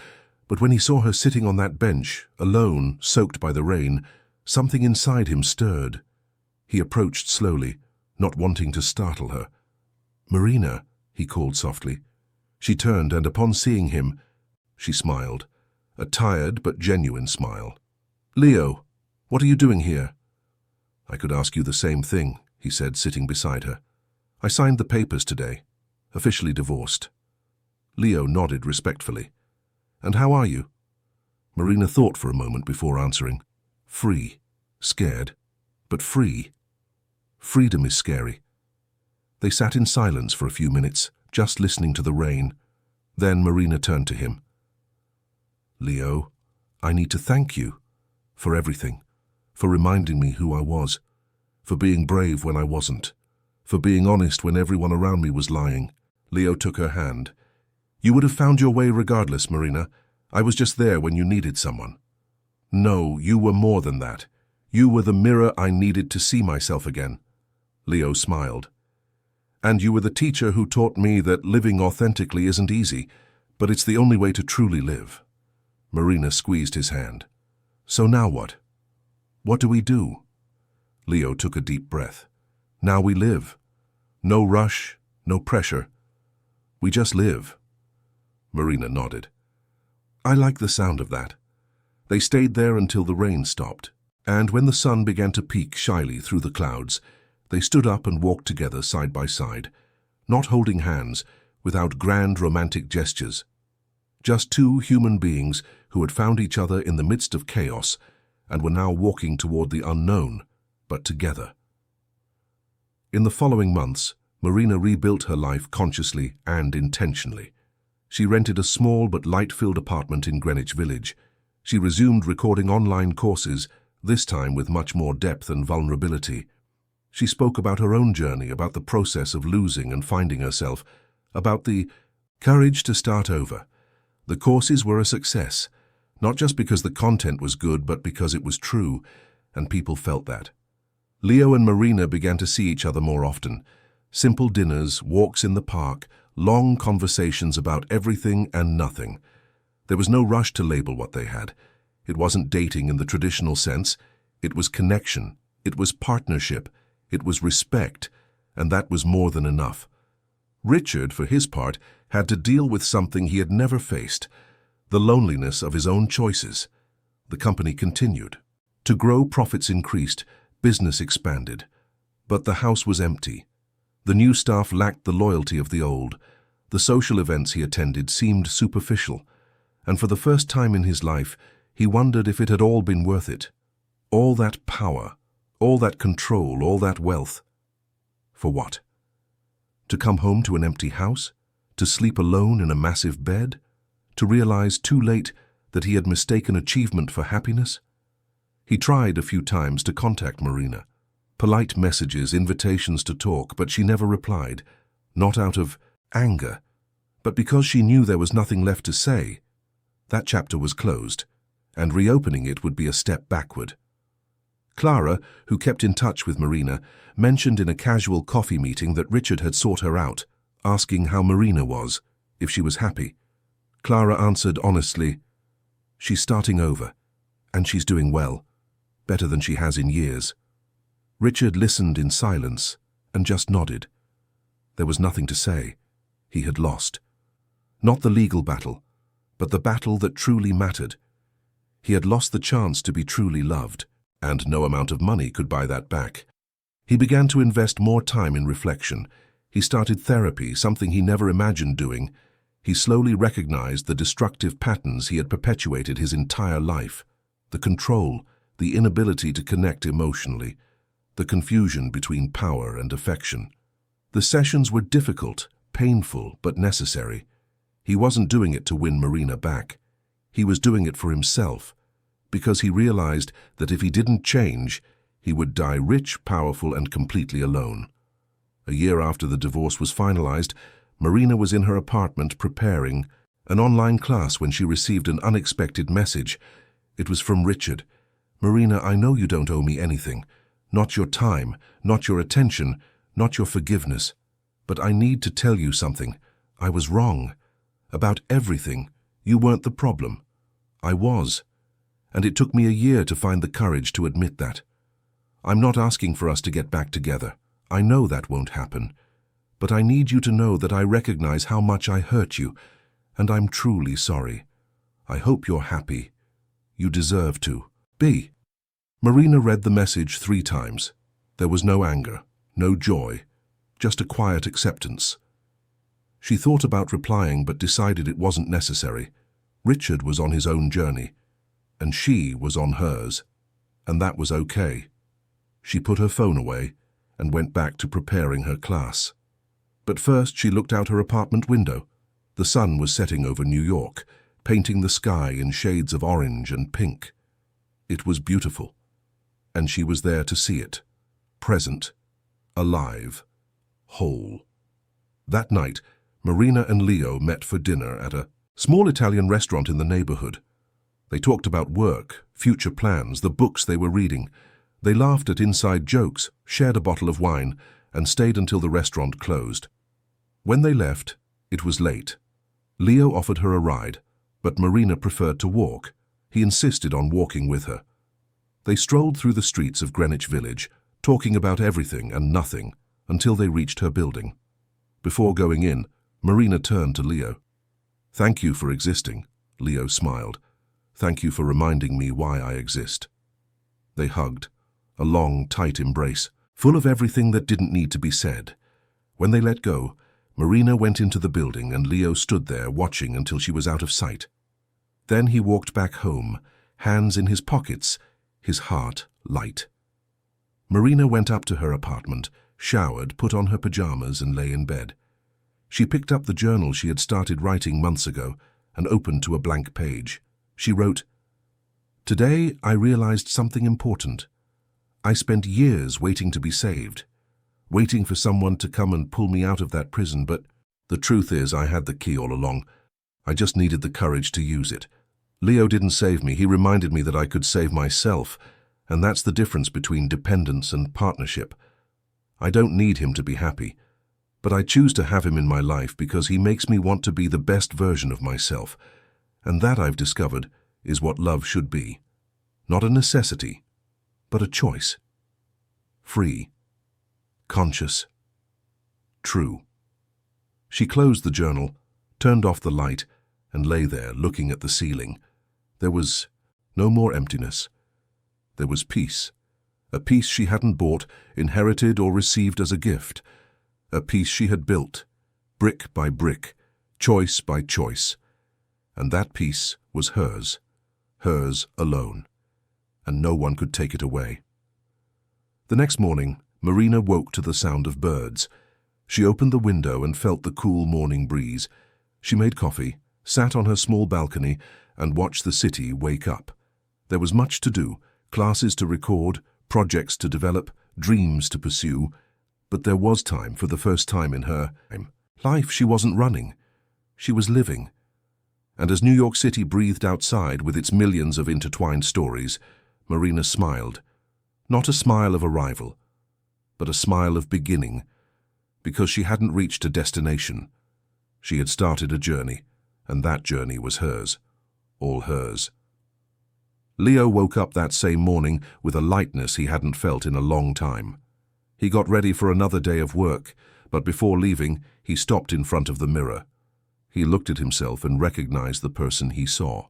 but when he saw her sitting on that bench, alone, soaked by the rain, something inside him stirred. He approached slowly, not wanting to startle her. "Marina," he called softly. She turned, and upon seeing him, she smiled, a tired but genuine smile. "Leo, what are you doing here?" "I could ask you the same thing," he said, sitting beside her. "I signed the papers today, officially divorced." Leo nodded respectfully. "And how are you?" Marina thought for a moment before answering. "Free. Scared. But free. Freedom is scary." They sat in silence for a few minutes, just listening to the rain. Then Marina turned to him. "Leo, I need to thank you for everything, for reminding me who I was, for being brave when I wasn't, for being honest when everyone around me was lying." Leo took her hand. "You would have found your way regardless, Marina. I was just there when you needed someone." "No, you were more than that. You were the mirror I needed to see myself again." Leo smiled. "And you were the teacher who taught me that living authentically isn't easy, but it's the only way to truly live." Marina squeezed his hand. "So now what? What do we do?" Leo took a deep breath. "Now we live. No rush, no pressure. We just live." Marina nodded. "I like the sound of that." They stayed there until the rain stopped, and when the sun began to peek shyly through the clouds, they stood up and walked together side by side, not holding hands, without grand romantic gestures. Just two human beings who had found each other in the midst of chaos and were now walking toward the unknown, but together. In the following months, Marina rebuilt her life consciously and intentionally. She rented a small but light-filled apartment in Greenwich Village. She resumed recording online courses, this time with much more depth and vulnerability. She spoke about her own journey, about the process of losing and finding herself, about the courage to start over. The courses were a success, not just because the content was good, but because it was true, and people felt that. Leo and Marina began to see each other more often. Simple dinners, walks in the park, long conversations about everything and nothing. There was no rush to label what they had. It wasn't dating in the traditional sense. It was connection. It was partnership. It was respect. And that was more than enough. Richard, for his part, had to deal with something he had never faced, the loneliness of his own choices. The company continued. To grow, profits increased, business expanded. But the house was empty. The new staff lacked the loyalty of the old. The social events he attended seemed superficial. And for the first time in his life, he wondered if it had all been worth it. All that power, all that control, all that wealth. For what? To come home to an empty house? To sleep alone in a massive bed? To realize too late that he had mistaken achievement for happiness? He tried a few times to contact Marina. Polite messages, invitations to talk, but she never replied. Not out of anger, but because she knew there was nothing left to say. That chapter was closed, and reopening it would be a step backward. Clara, who kept in touch with Marina, mentioned in a casual coffee meeting that Richard had sought her out, asking how Marina was, if she was happy. Clara answered honestly, "She's starting over, and she's doing well. better than she has in years. Richard listened in silence and just nodded. There was nothing to say. He had lost. Not the legal battle, but the battle that truly mattered. He had lost the chance to be truly loved, and no amount of money could buy that back. He began to invest more time in reflection. He started therapy, something he never imagined doing. He slowly recognized the destructive patterns he had perpetuated his entire life. The control, the inability to connect emotionally, the confusion between power and affection. The sessions were difficult, painful, but necessary. He wasn't doing it to win Marina back. He was doing it for himself, because he realized that if he didn't change, he would die rich, powerful, and completely alone. A year after the divorce was finalized, Marina was in her apartment preparing an online class when she received an unexpected message. It was from Richard. "Marina, I know you don't owe me anything. Not your time, not your attention, not your forgiveness. But I need to tell you something. I was wrong. About everything. You weren't the problem. I was. And it took me a year to find the courage to admit that. I'm not asking for us to get back together. I know that won't happen. But I need you to know that I recognize how much I hurt you, and I'm truly sorry. I hope you're happy. You deserve to be." Marina read the message 3 times. There was no anger, no joy, just a quiet acceptance. She thought about replying but decided it wasn't necessary. Richard was on his own journey, and she was on hers, and that was okay. She put her phone away and went back to preparing her class. But first she looked out her apartment window. The sun was setting over New York, painting the sky in shades of orange and pink. It was beautiful, and she was there to see it, present, alive, whole. That night, Marina and Leo met for dinner at a small Italian restaurant in the neighborhood. They talked about work, future plans, the books they were reading. They laughed at inside jokes, shared a bottle of wine, and stayed until the restaurant closed. When they left, it was late. Leo offered her a ride, but Marina preferred to walk. He insisted on walking with her. They strolled through the streets of Greenwich Village, talking about everything and nothing, until they reached her building. Before going in, Marina turned to Leo. "Thank you for existing," Leo smiled. "Thank you for reminding me why I exist." They hugged, a long, tight embrace, full of everything that didn't need to be said. When they let go, Marina went into the building and Leo stood there watching until she was out of sight. Then he walked back home, hands in his pockets, his heart light. Marina went up to her apartment, showered, put on her pajamas, and lay in bed. She picked up the journal she had started writing months ago and opened to a blank page. She wrote, "Today I realized something important. I spent years waiting to be saved, waiting for someone to come and pull me out of that prison, but the truth is I had the key all along. I just needed the courage to use it. Leo didn't save me, he reminded me that I could save myself, and that's the difference between dependence and partnership. I don't need him to be happy, but I choose to have him in my life because he makes me want to be the best version of myself, and that, I've discovered, is what love should be. Not a necessity, but a choice. Free, conscious, true." She closed the journal, turned off the light, and lay there looking at the ceiling. There was no more emptiness. There was peace, a peace she hadn't bought, inherited, or received as a gift. A peace she had built, brick by brick, choice by choice. And that peace was hers alone, and no one could take it away. The next morning, Marina woke to the sound of birds. She opened the window and felt the cool morning breeze. She made coffee, sat on her small balcony, and watched the city wake up. There was much to do, classes to record, projects to develop, dreams to pursue, but there was time for the first time in her life. She wasn't running. She was living. And as New York City breathed outside with its millions of intertwined stories, Marina smiled. Not a smile of arrival, but a smile of beginning, because she hadn't reached a destination. She had started a journey, and that journey was hers, all hers. Leo woke up that same morning with a lightness he hadn't felt in a long time. He got ready for another day of work, but before leaving, he stopped in front of the mirror. He looked at himself and recognized the person he saw.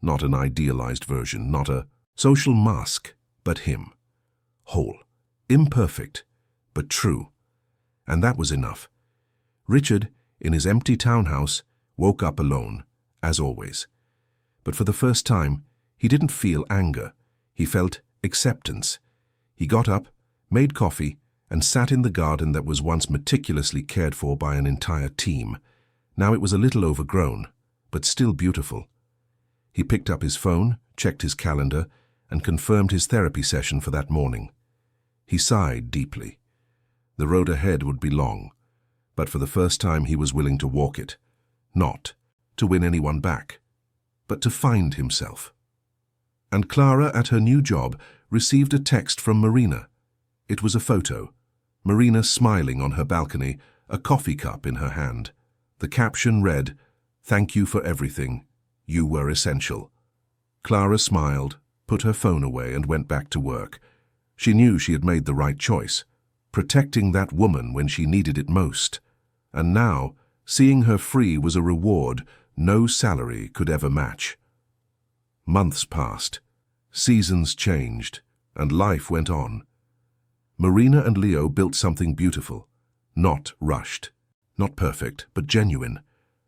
Not an idealized version, not a social mask, but him. Whole, imperfect, but true. And that was enough. Richard, in his empty townhouse, woke up alone, as always. But for the first time, he didn't feel anger. He felt acceptance. He got up, made coffee, and sat in the garden that was once meticulously cared for by an entire team. Now it was a little overgrown, but still beautiful. He picked up his phone, checked his calendar, and confirmed his therapy session for that morning. He sighed deeply. The road ahead would be long, but for the first time he was willing to walk it. Not to win anyone back, but to find himself. And Clara, at her new job, received a text from Marina. It was a photo. Marina smiling on her balcony, a coffee cup in her hand. The caption read, "Thank you for everything. You were essential." Clara smiled, put her phone away, and went back to work. She knew she had made the right choice, protecting that woman when she needed it most. And now, seeing her free was a reward no salary could ever match. Months passed, seasons changed, and life went on. Marina and Leo built something beautiful, not rushed, not perfect, but genuine.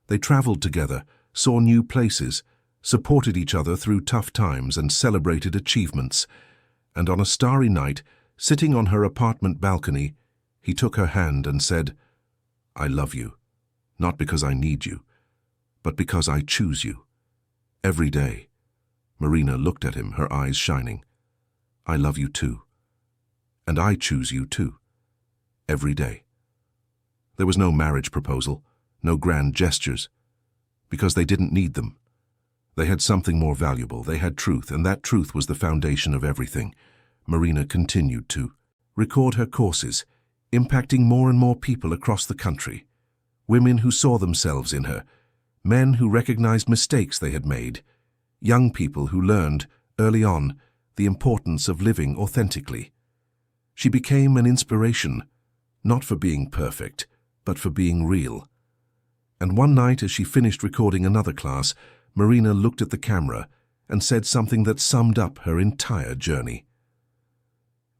They traveled together, saw new places, supported each other through tough times, and celebrated achievements. And on a starry night, sitting on her apartment balcony, he took her hand and said, "I love you, not because I need you, but because I choose you. Every day." Marina looked at him, her eyes shining. "I love you too. And I choose you too. Every day." There was no marriage proposal, no grand gestures, because they didn't need them. They had something more valuable. They had truth, and that truth was the foundation of everything. Marina continued to record her courses, impacting more and more people across the country. Women who saw themselves in her, men who recognized mistakes they had made, young people who learned, early on, the importance of living authentically. She became an inspiration, not for being perfect, but for being real. And one night, as she finished recording another class, Marina looked at the camera and said something that summed up her entire journey.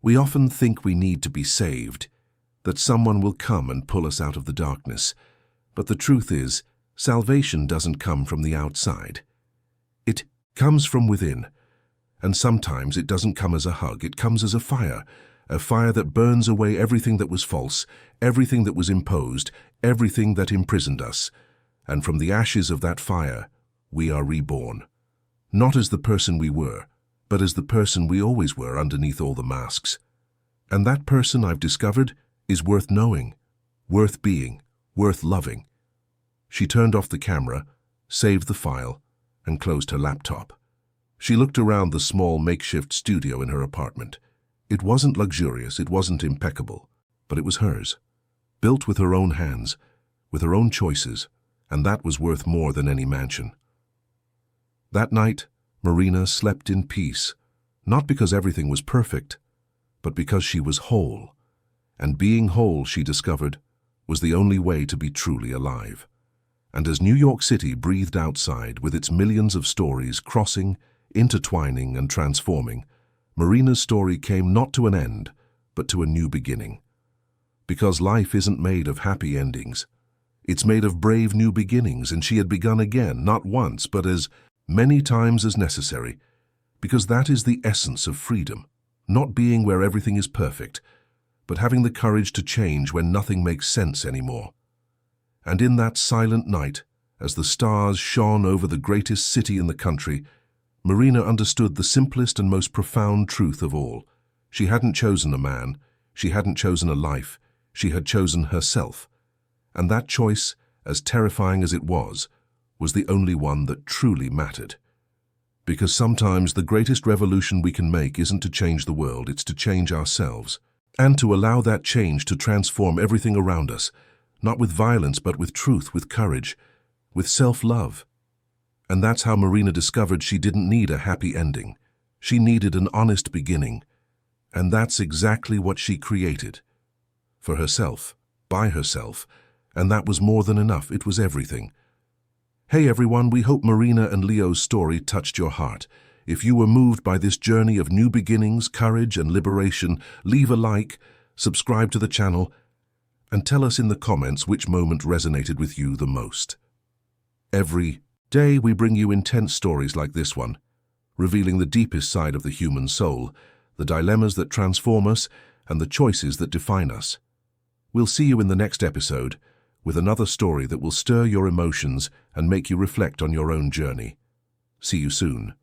We often think we need to be saved, that someone will come and pull us out of the darkness. But the truth is, salvation doesn't come from the outside. It comes from within. And sometimes it doesn't come as a hug, it comes as a fire that burns away everything that was false, everything that was imposed, everything that imprisoned us. And from the ashes of that fire, we are reborn. Not as the person we were, but as the person we always were underneath all the masks. And that person, I've discovered, is worth knowing, worth being, worth loving. She turned off the camera, saved the file, and closed her laptop. She looked around the small makeshift studio in her apartment. It wasn't luxurious, it wasn't impeccable, but it was hers, built with her own hands, with her own choices, and that was worth more than any mansion. That night, Marina slept in peace, not because everything was perfect, but because she was whole. And being whole, she discovered, was the only way to be truly alive. And as New York City breathed outside with its millions of stories crossing, intertwining, and transforming, Marina's story came not to an end, but to a new beginning. Because life isn't made of happy endings. It's made of brave new beginnings, and she had begun again, not once, but as many times as necessary, because that is the essence of freedom, not being where everything is perfect, but having the courage to change when nothing makes sense anymore. And in that silent night, as the stars shone over the greatest city in the country, Marina understood the simplest and most profound truth of all. She hadn't chosen a man, she hadn't chosen a life, she had chosen herself. And that choice, as terrifying as it was the only one that truly mattered. Because sometimes the greatest revolution we can make isn't to change the world, it's to change ourselves. And to allow that change to transform everything around us, not with violence, but with truth, with courage, with self-love. And that's how Marina discovered she didn't need a happy ending. She needed an honest beginning, and that's exactly what she created. For herself, by herself, and that was more than enough. It was everything. Hey everyone, we hope Marina and Leo's story touched your heart. If you were moved by this journey of new beginnings, courage and liberation, leave a like, subscribe to the channel, and tell us in the comments which moment resonated with you the most. Every day we bring you intense stories like this one, revealing the deepest side of the human soul, the dilemmas that transform us, and the choices that define us. We'll see you in the next episode with another story that will stir your emotions and make you reflect on your own journey. See you soon.